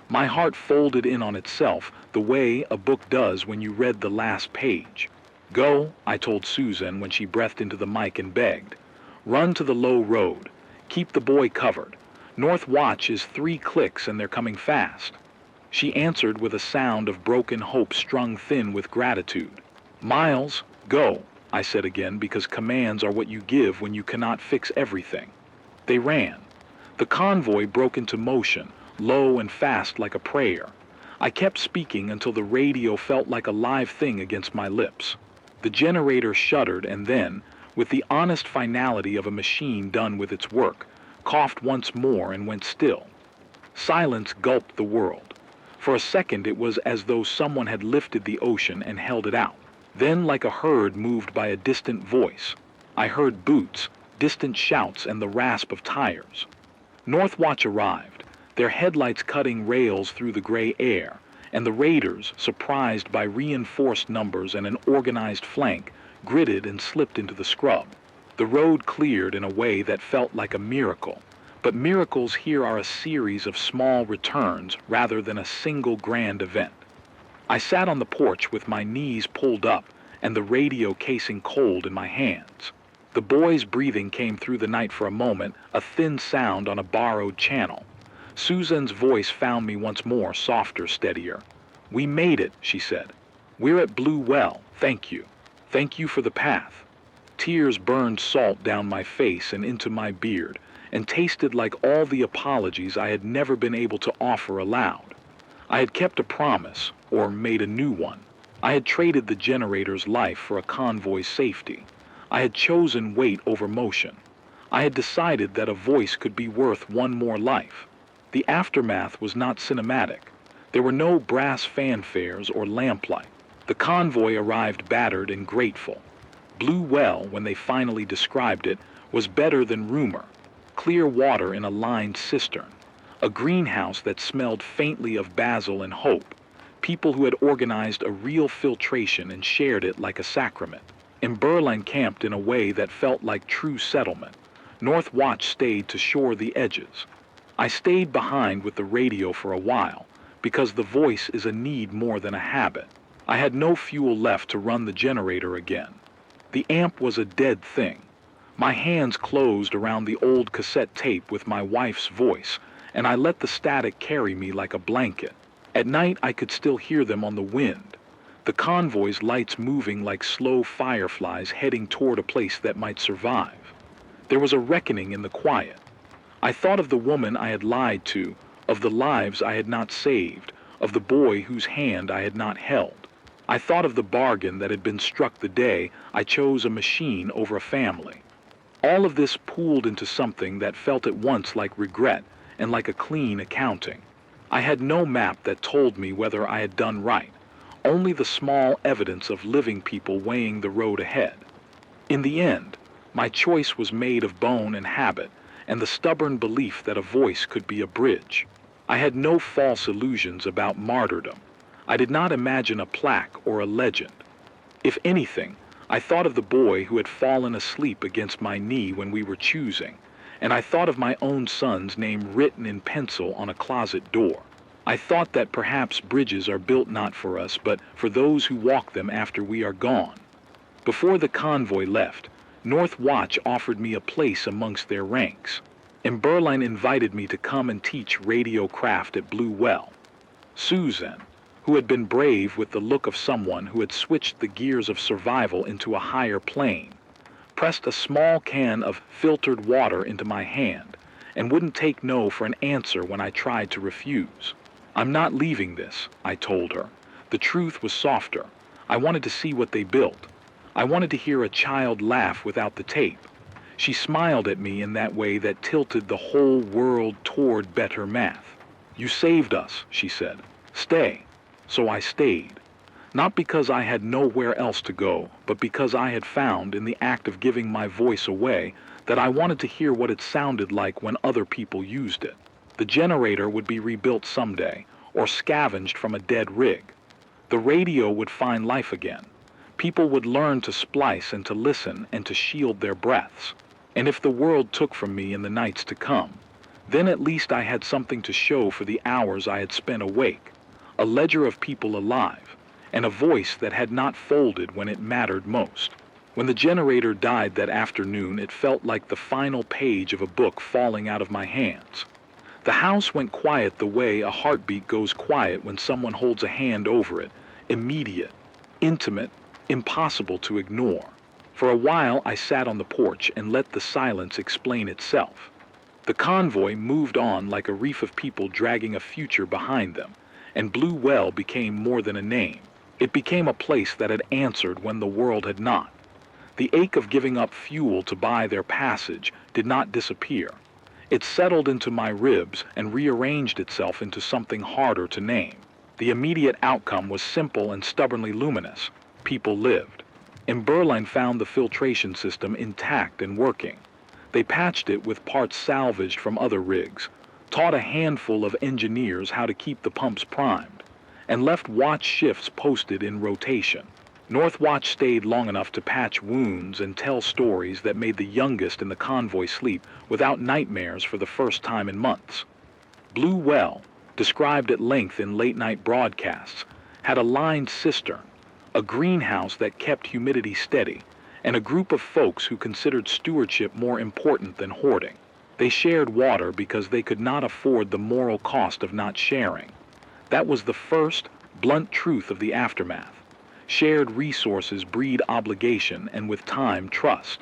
My heart folded in on itself the way a book does when you read the last page. "Go," I told Susan when she breathed into the mic and begged. "Run to the low road. Keep the boy covered. North Watch is 3 clicks and they're coming fast." She answered with a sound of broken hope strung thin with gratitude. "Miles, go," I said again, because commands are what you give when you cannot fix everything. They ran. The convoy broke into motion, low and fast like a prayer. I kept speaking until the radio felt like a live thing against my lips. The generator shuddered and then, with the honest finality of a machine done with its work, coughed once more and went still. Silence gulped the world. For a second it was as though someone had lifted the ocean and held it out. Then, like a herd moved by a distant voice, I heard boots, distant shouts, and the rasp of tires. North Watch arrived, their headlights cutting rails through the gray air, and the raiders, surprised by reinforced numbers and an organized flank, gritted and slipped into the scrub. The road cleared in a way that felt like a miracle, but miracles here are a series of small returns rather than a single grand event. I sat on the porch with my knees pulled up and the radio casing cold in my hands. The boy's breathing came through the night for a moment, a thin sound on a borrowed channel. Susan's voice found me once more, softer, steadier. "We made it," she said. "We're at Blue Well, thank you. Thank you for the path." Tears burned salt down my face and into my beard, and tasted like all the apologies I had never been able to offer aloud. I had kept a promise, or made a new one. I had traded the generator's life for a convoy's safety. I had chosen weight over motion. I had decided that a voice could be worth one more life. The aftermath was not cinematic. There were no brass fanfares or lamplight. The convoy arrived battered and grateful. Blue Well, when they finally described it, was better than rumor. Clear water in a lined cistern. A greenhouse that smelled faintly of basil and hope. People who had organized a real filtration and shared it like a sacrament. Berlin camped in a way that felt like true settlement. North Watch stayed to shore the edges. I stayed behind with the radio for a while, because the voice is a need more than a habit. I had no fuel left to run the generator again. The amp was a dead thing. My hands closed around the old cassette tape with my wife's voice, and I let the static carry me like a blanket. At night I could still hear them on the wind. The convoy's lights moving like slow fireflies heading toward a place that might survive. There was a reckoning in the quiet. I thought of the woman I had lied to, of the lives I had not saved, of the boy whose hand I had not held. I thought of the bargain that had been struck the day I chose a machine over a family. All of this pooled into something that felt at once like regret and like a clean accounting. I had no map that told me whether I had done right, only the small evidence of living people weighing the road ahead. In the end, my choice was made of bone and habit, and the stubborn belief that a voice could be a bridge. I had no false illusions about martyrdom. I did not imagine a plaque or a legend. If anything, I thought of the boy who had fallen asleep against my knee when we were choosing, and I thought of my own son's name written in pencil on a closet door. I thought that perhaps bridges are built not for us, but for those who walk them after we are gone. Before the convoy left, North Watch offered me a place amongst their ranks, and Berline invited me to come and teach radio craft at Blue Well. Susan, who had been brave with the look of someone who had switched the gears of survival into a higher plane, pressed a small can of filtered water into my hand and wouldn't take no for an answer when I tried to refuse. "I'm not leaving this," I told her. The truth was softer. I wanted to see what they built. I wanted to hear a child laugh without the tape. She smiled at me in that way that tilted the whole world toward better math. "You saved us," she said. "Stay." So I stayed. Not because I had nowhere else to go, but because I had found in the act of giving my voice away that I wanted to hear what it sounded like when other people used it. The generator would be rebuilt someday, or scavenged from a dead rig. The radio would find life again. People would learn to splice and to listen and to shield their breaths. And if the world took from me in the nights to come, then at least I had something to show for the hours I had spent awake, a ledger of people alive, and a voice that had not folded when it mattered most. When the generator died that afternoon, it felt like the final page of a book falling out of my hands. The house went quiet the way a heartbeat goes quiet when someone holds a hand over it, immediate, intimate, impossible to ignore. For a while I sat on the porch and let the silence explain itself. The convoy moved on like a reef of people dragging a future behind them, and Blue Well became more than a name. It became a place that had answered when the world had not. The ache of giving up fuel to buy their passage did not disappear. It settled into my ribs and rearranged itself into something harder to name. The immediate outcome was simple and stubbornly luminous. People lived. And Berline found the filtration system intact and working. They patched it with parts salvaged from other rigs, taught a handful of engineers how to keep the pumps primed, and left watch shifts posted in rotation. North Watch stayed long enough to patch wounds and tell stories that made the youngest in the convoy sleep without nightmares for the first time in months. Blue Well, described at length in late-night broadcasts, had a lined cistern, a greenhouse that kept humidity steady, and a group of folks who considered stewardship more important than hoarding. They shared water because they could not afford the moral cost of not sharing. That was the first, blunt truth of the aftermath. Shared resources breed obligation and with time, trust.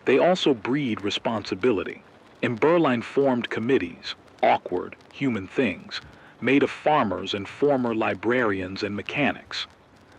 They also breed responsibility. And Berline formed committees, awkward, human things, made of farmers and former librarians and mechanics.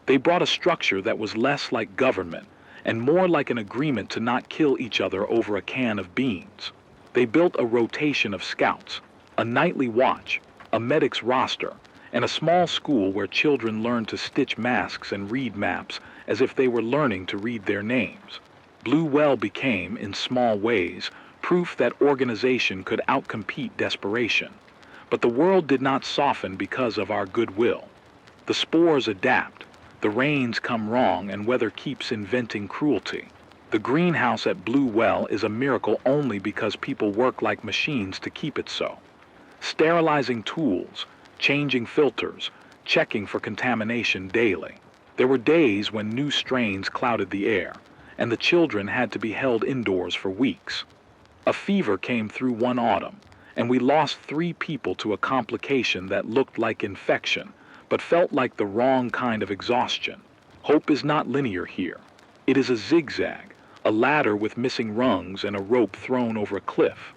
They brought a structure that was less like government and more like an agreement to not kill each other over a can of beans. They built a rotation of scouts, a nightly watch, a medic's roster, and a small school where children learned to stitch masks and read maps as if they were learning to read their names. Blue Well became, in small ways, proof that organization could outcompete desperation. But the world did not soften because of our goodwill. The spores adapt, the rains come wrong, and weather keeps inventing cruelty. The greenhouse at Blue Well is a miracle only because people work like machines to keep it so. sterilizing tools, changing filters, checking for contamination daily. There were days when new strains clouded the air, and the children had to be held indoors for weeks. A fever came through one autumn, and we lost 3 people to a complication that looked like infection, but felt like the wrong kind of exhaustion. Hope is not linear here. It is a zigzag, a ladder with missing rungs and a rope thrown over a cliff.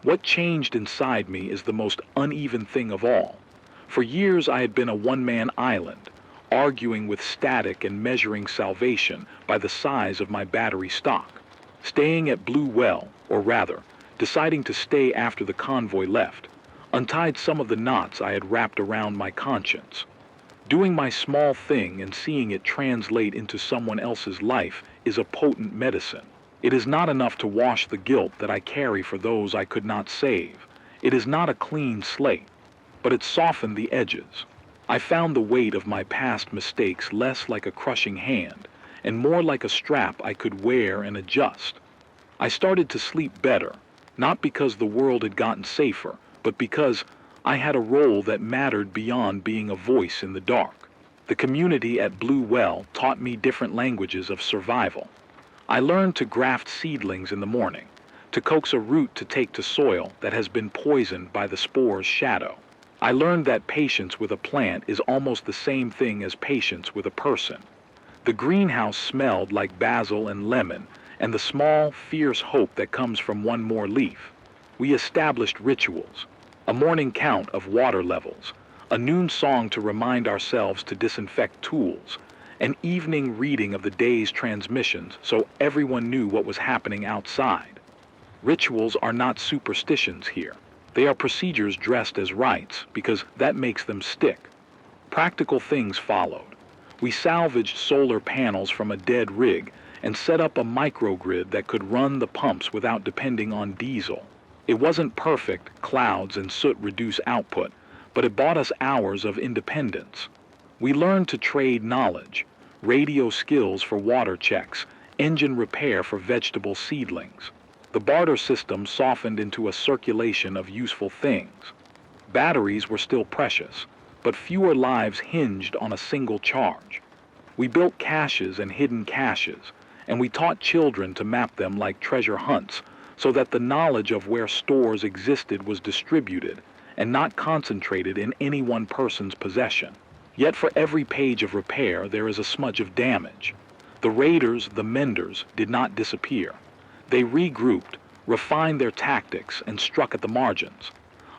What changed inside me is the most uneven thing of all. For years I had been a one-man island, arguing with static and measuring salvation by the size of my battery stock. Staying at Blue Well, or rather, deciding to stay after the convoy left, untied some of the knots I had wrapped around my conscience. Doing my small thing and seeing it translate into someone else's life is a potent medicine. It is not enough to wash the guilt that I carry for those I could not save. It is not a clean slate, but it softened the edges. I found the weight of my past mistakes less like a crushing hand and more like a strap I could wear and adjust. I started to sleep better, not because the world had gotten safer, but because I had a role that mattered beyond being a voice in the dark. The community at Blue Well taught me different languages of survival. I learned to graft seedlings in the morning, to coax a root to take to soil that has been poisoned by the spore's shadow. I learned that patience with a plant is almost the same thing as patience with a person. The greenhouse smelled like basil and lemon, and the small, fierce hope that comes from one more leaf. We established rituals, a morning count of water levels, a noon song to remind ourselves to disinfect tools, an evening reading of the day's transmissions so everyone knew what was happening outside. Rituals are not superstitions here. They are procedures dressed as rites because that makes them stick. Practical things followed. We salvaged solar panels from a dead rig and set up a microgrid that could run the pumps without depending on diesel. It wasn't perfect, clouds and soot reduce output, but it bought us hours of independence. We learned to trade knowledge, radio skills for water checks, engine repair for vegetable seedlings. The barter system softened into a circulation of useful things. Batteries were still precious, but fewer lives hinged on a single charge. We built caches and hidden caches, and we taught children to map them like treasure hunts so that the knowledge of where stores existed was distributed and not concentrated in any one person's possession. Yet for every page of repair there is a smudge of damage. The raiders, the menders, did not disappear. They regrouped, refined their tactics, and struck at the margins.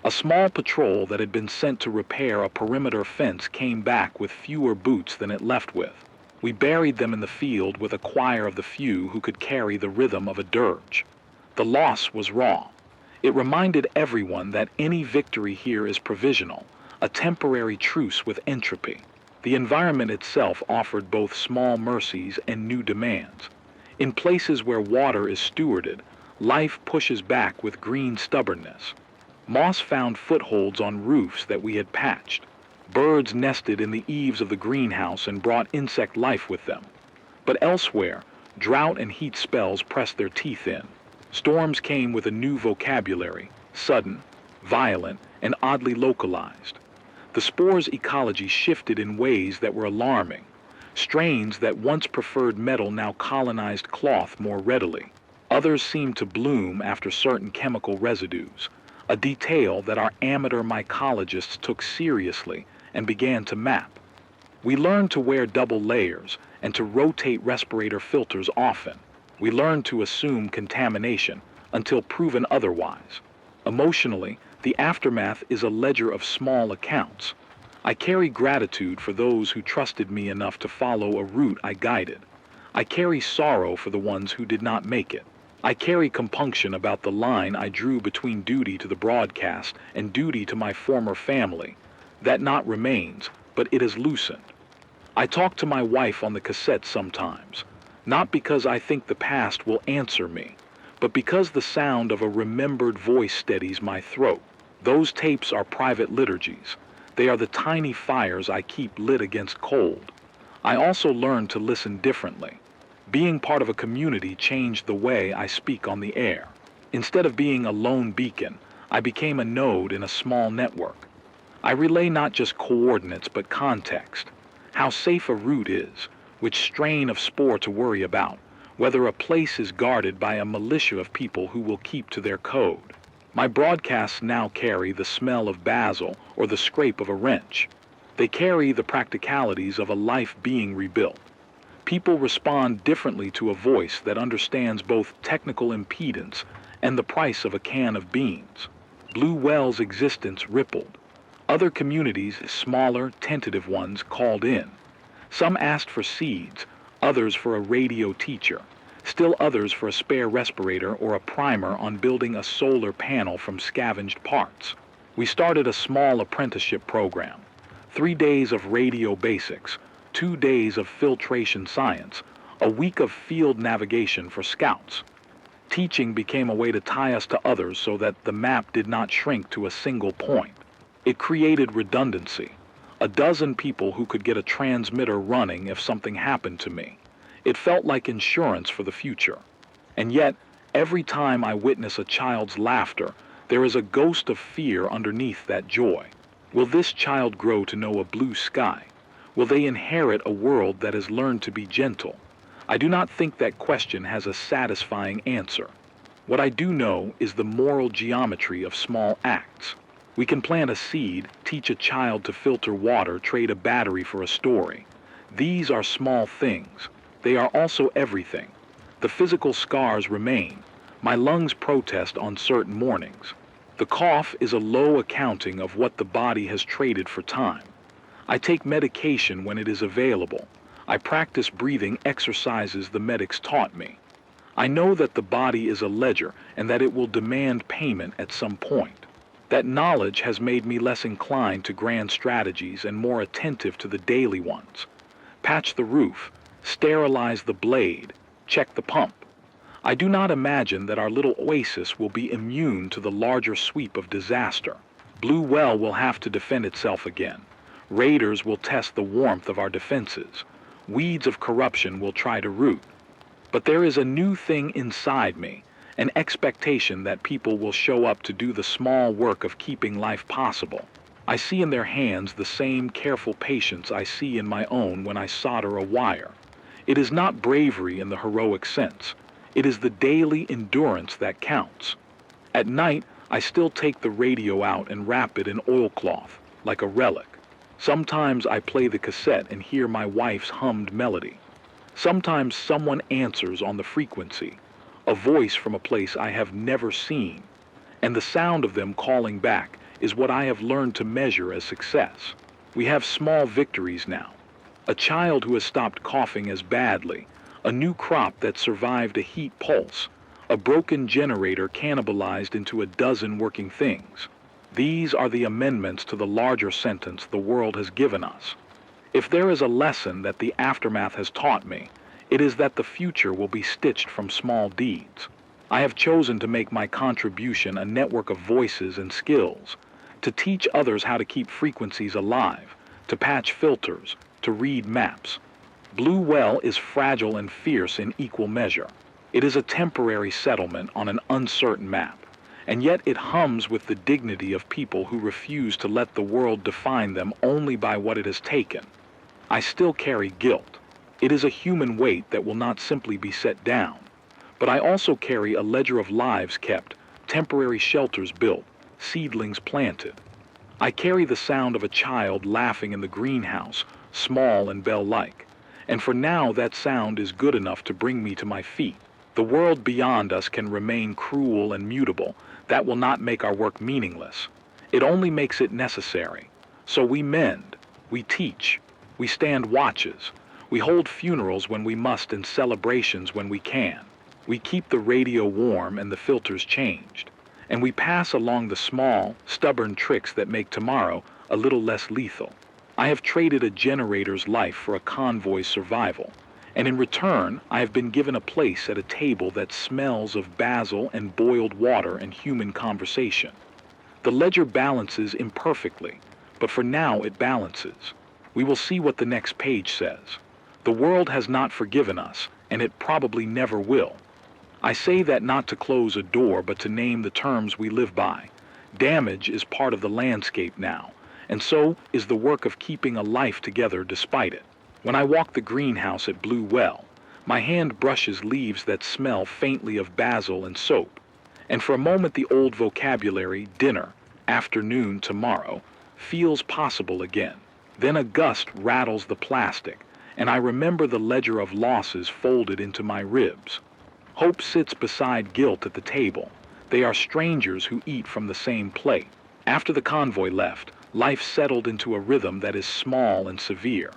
A small patrol that had been sent to repair a perimeter fence came back with fewer boots than it left with. We buried them in the field with a choir of the few who could carry the rhythm of a dirge. The loss was raw. It reminded everyone that any victory here is provisional, a temporary truce with entropy. The environment itself offered both small mercies and new demands. In places where water is stewarded, life pushes back with green stubbornness. Moss found footholds on roofs that we had patched. Birds nested in the eaves of the greenhouse and brought insect life with them. But elsewhere, drought and heat spells pressed their teeth in. Storms came with a new vocabulary, sudden, violent, and oddly localized. The spore's ecology shifted in ways that were alarming. Strains that once preferred metal now colonized cloth more readily. Others seemed to bloom after certain chemical residues, a detail that our amateur mycologists took seriously and began to map. We learned to wear double layers and to rotate respirator filters often. We learned to assume contamination until proven otherwise. Emotionally, the aftermath is a ledger of small accounts. I carry gratitude for those who trusted me enough to follow a route I guided. I carry sorrow for the ones who did not make it. I carry compunction about the line I drew between duty to the broadcast and duty to my former family. That knot remains, but it is loosened. I talk to my wife on the cassette sometimes, not because I think the past will answer me, but because the sound of a remembered voice steadies my throat. Those tapes are private liturgies. They are the tiny fires I keep lit against cold. I also learned to listen differently. Being part of a community changed the way I speak on the air. Instead of being a lone beacon, I became a node in a small network. I relay not just coordinates but context. How safe a route is, which strain of spore to worry about, whether a place is guarded by a militia of people who will keep to their code. My broadcasts now carry the smell of basil or the scrape of a wrench. They carry the practicalities of a life being rebuilt. People respond differently to a voice that understands both technical impedance and the price of a can of beans. Blue Well's existence rippled. Other communities, smaller, tentative ones, called in. Some asked for seeds, others for a radio teacher, still others for a spare respirator or a primer on building a solar panel from scavenged parts. We started a small apprenticeship program. 3 days of radio basics, 2 days of filtration science, a week of field navigation for scouts. Teaching became a way to tie us to others so that the map did not shrink to a single point. It created redundancy. A dozen people who could get a transmitter running if something happened to me. It felt like insurance for the future. And yet, every time I witness a child's laughter, there is a ghost of fear underneath that joy. Will this child grow to know a blue sky? Will they inherit a world that has learned to be gentle? I do not think that question has a satisfying answer. What I do know is the moral geometry of small acts. We can plant a seed, teach a child to filter water, trade a battery for a story. These are small things. They are also everything. The physical scars remain. My lungs protest on certain mornings. The cough is a low accounting of what the body has traded for time. I take medication when it is available. I practice breathing exercises the medics taught me. I know that the body is a ledger and that it will demand payment at some point. That knowledge has made me less inclined to grand strategies and more attentive to the daily ones. Patch the roof, sterilize the blade, check the pump. I do not imagine that our little oasis will be immune to the larger sweep of disaster. Blue Well will have to defend itself again. Raiders will test the warmth of our defenses. Weeds of corruption will try to root. But there is a new thing inside me, an expectation that people will show up to do the small work of keeping life possible. I see in their hands the same careful patience I see in my own when I solder a wire. It is not bravery in the heroic sense. It is the daily endurance that counts. At night, I still take the radio out and wrap it in oilcloth, like a relic. Sometimes I play the cassette and hear my wife's hummed melody. Sometimes someone answers on the frequency, a voice from a place I have never seen, and the sound of them calling back is what I have learned to measure as success. We have small victories now. A child who has stopped coughing as badly, a new crop that survived a heat pulse, a broken generator cannibalized into a dozen working things. These are the amendments to the larger sentence the world has given us. If there is a lesson that the aftermath has taught me, it is that the future will be stitched from small deeds. I have chosen to make my contribution a network of voices and skills, to teach others how to keep frequencies alive, to patch filters, to read maps. Blue Well is fragile and fierce in equal measure. It is a temporary settlement on an uncertain map, and yet it hums with the dignity of people who refuse to let the world define them only by what it has taken. I still carry guilt. It is a human weight that will not simply be set down. But I also carry a ledger of lives kept, temporary shelters built, seedlings planted. I carry the sound of a child laughing in the greenhouse, small and bell-like. And for now that sound is good enough to bring me to my feet. The world beyond us can remain cruel and mutable. That will not make our work meaningless. It only makes it necessary. So we mend, we teach, we stand watches, we hold funerals when we must and celebrations when we can. We keep the radio warm and the filters changed. And we pass along the small, stubborn tricks that make tomorrow a little less lethal. I have traded a generator's life for a convoy's survival. And in return, I have been given a place at a table that smells of basil and boiled water and human conversation. The ledger balances imperfectly, but for now it balances. We will see what the next page says. The world has not forgiven us, and it probably never will. I say that not to close a door, but to name the terms we live by. Damage is part of the landscape now, and so is the work of keeping a life together despite it. When I walk the greenhouse at Blue Well, my hand brushes leaves that smell faintly of basil and soap, and for a moment the old vocabulary, dinner, afternoon, tomorrow, feels possible again. Then a gust rattles the plastic, and I remember the ledger of losses folded into my ribs. Hope sits beside guilt at the table. They are strangers who eat from the same plate. After the convoy left, life settled into a rhythm that is small and severe.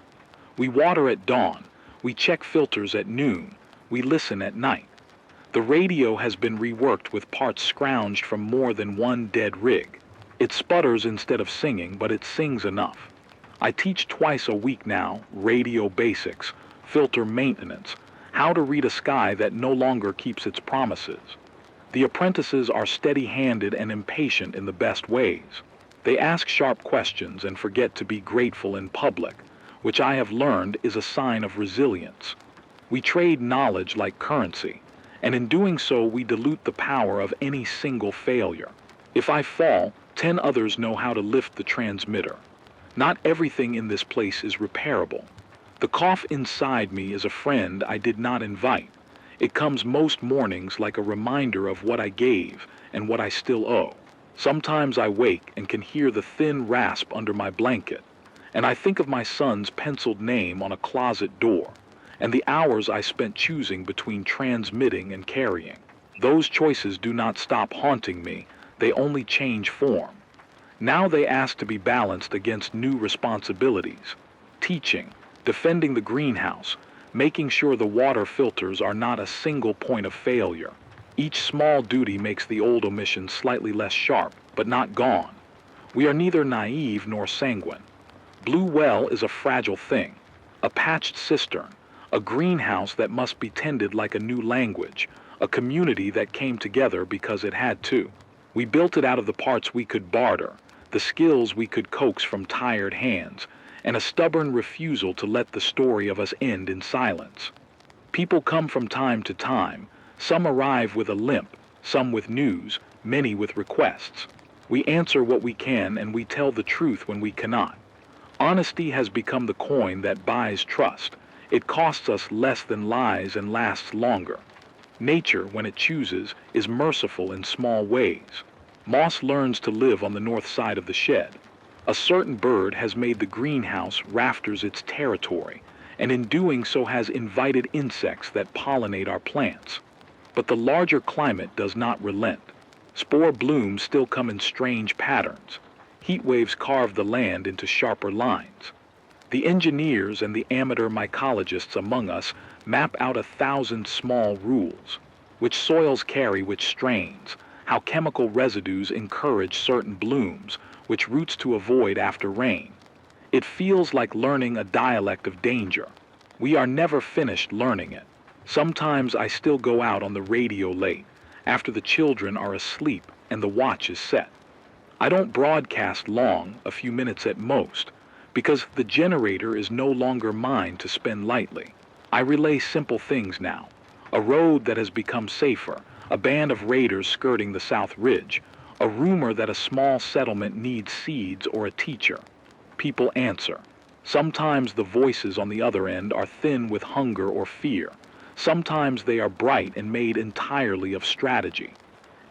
We water at dawn, we check filters at noon, we listen at night. The radio has been reworked with parts scrounged from more than one dead rig. It sputters instead of singing, but it sings enough. I teach twice a week now, radio basics, filter maintenance, how to read a sky that no longer keeps its promises. The apprentices are steady-handed and impatient in the best ways. They ask sharp questions and forget to be grateful in public, which I have learned is a sign of resilience. We trade knowledge like currency, and in doing so we dilute the power of any single failure. If I fall, 10 others know how to lift the transmitter. Not everything in this place is repairable. The cough inside me is a friend I did not invite. It comes most mornings like a reminder of what I gave and what I still owe. Sometimes I wake and can hear the thin rasp under my blanket, and I think of my son's penciled name on a closet door, and the hours I spent choosing between transmitting and carrying. Those choices do not stop haunting me, they only change form. Now they ask to be balanced against new responsibilities. Teaching, defending the greenhouse, making sure the water filters are not a single point of failure. Each small duty makes the old omission slightly less sharp, but not gone. We are neither naive nor sanguine. Blue Well is a fragile thing, a patched cistern, a greenhouse that must be tended like a new language, a community that came together because it had to. We built it out of the parts we could barter, the skills we could coax from tired hands, and a stubborn refusal to let the story of us end in silence. People come from time to time. Some arrive with a limp, some with news, many with requests. We answer what we can and we tell the truth when we cannot. Honesty has become the coin that buys trust. It costs us less than lies and lasts longer. Nature, when it chooses, is merciful in small ways. Moss learns to live on the north side of the shed. A certain bird has made the greenhouse rafters its territory, and in doing so has invited insects that pollinate our plants. But the larger climate does not relent. Spore blooms still come in strange patterns. Heat waves carve the land into sharper lines. The engineers and the amateur mycologists among us map out 1,000 small rules. Which soils carry which strains, how chemical residues encourage certain blooms, which roots to avoid after rain. It feels like learning a dialect of danger. We are never finished learning it. Sometimes I still go out on the radio late, after the children are asleep and the watch is set. I don't broadcast long, a few minutes at most, because the generator is no longer mine to spend lightly. I relay simple things now. A road that has become safer, a band of raiders skirting the South Ridge, a rumor that a small settlement needs seeds or a teacher. People answer. Sometimes the voices on the other end are thin with hunger or fear. Sometimes they are bright and made entirely of strategy.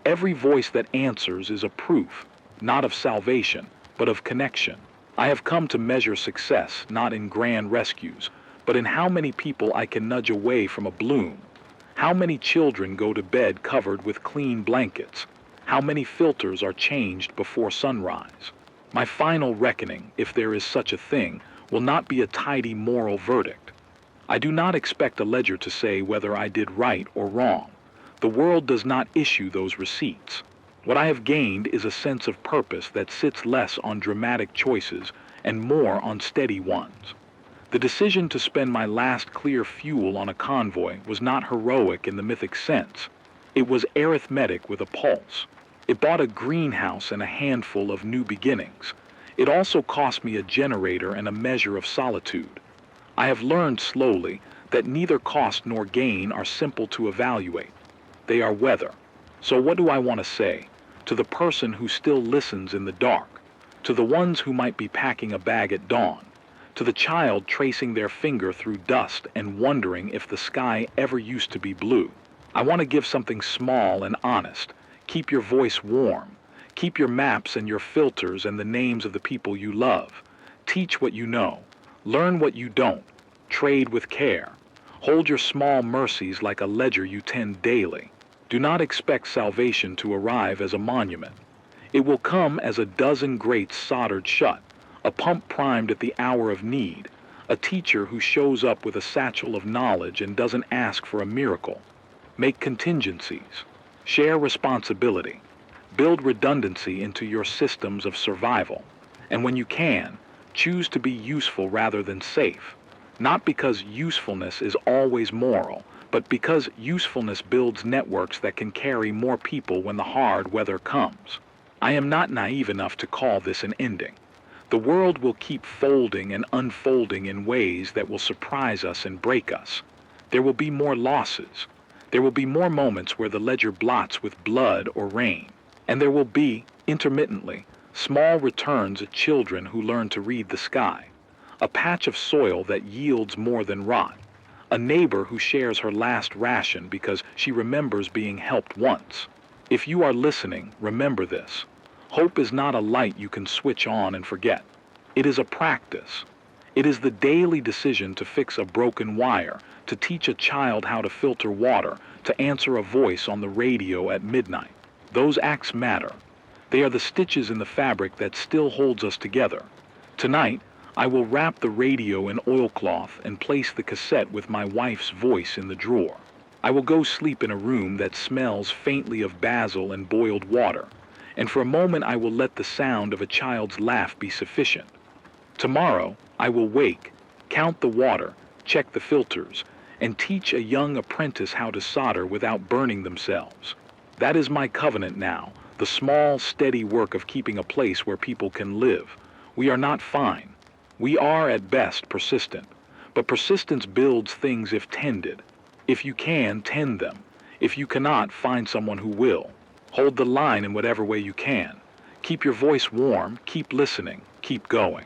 Every voice that answers is a proof, not of salvation, but of connection. I have come to measure success not in grand rescues, but in how many people I can nudge away from a bloom. How many children go to bed covered with clean blankets? How many filters are changed before sunrise? My final reckoning, if there is such a thing, will not be a tidy moral verdict. I do not expect a ledger to say whether I did right or wrong. The world does not issue those receipts. What I have gained is a sense of purpose that sits less on dramatic choices and more on steady ones. The decision to spend my last clear fuel on a convoy was not heroic in the mythic sense. It was arithmetic with a pulse. It bought a greenhouse and a handful of new beginnings. It also cost me a generator and a measure of solitude. I have learned slowly that neither cost nor gain are simple to evaluate. They are weather. So what do I want to say? to the person who still listens in the dark, to the ones who might be packing a bag at dawn, to the child tracing their finger through dust and wondering if the sky ever used to be blue. I want to give something small and honest. Keep your voice warm. Keep your maps and your filters and the names of the people you love. Teach what you know. Learn what you don't. Trade with care. Hold your small mercies like a ledger you tend daily. Do not expect salvation to arrive as a monument. It will come as a dozen grates soldered shut, a pump primed at the hour of need, a teacher who shows up with a satchel of knowledge and doesn't ask for a miracle. Make contingencies. Share responsibility. Build redundancy into your systems of survival. And when you can, choose to be useful rather than safe. Not because usefulness is always moral, but because usefulness builds networks that can carry more people when the hard weather comes. I am not naive enough to call this an ending. The world will keep folding and unfolding in ways that will surprise us and break us. There will be more losses. There will be more moments where the ledger blots with blood or rain. And there will be, intermittently, small returns of children who learn to read the sky. A patch of soil that yields more than rot. A neighbor who shares her last ration because she remembers being helped once. If you are listening, remember this. Hope is not a light you can switch on and forget. It is a practice. It is the daily decision to fix a broken wire, to teach a child how to filter water, to answer a voice on the radio at midnight. Those acts matter. They are the stitches in the fabric that still holds us together. Tonight, I will wrap the radio in oilcloth and place the cassette with my wife's voice in the drawer. I will go sleep in a room that smells faintly of basil and boiled water, and for a moment I will let the sound of a child's laugh be sufficient. Tomorrow, I will wake, count the water, check the filters, and teach a young apprentice how to solder without burning themselves. That is my covenant now, the small, steady work of keeping a place where people can live. We are not fine. We are at best persistent, but persistence builds things if tended. If you can, tend them. If you cannot, find someone who will. Hold the line in whatever way you can. Keep your voice warm, keep listening, keep going.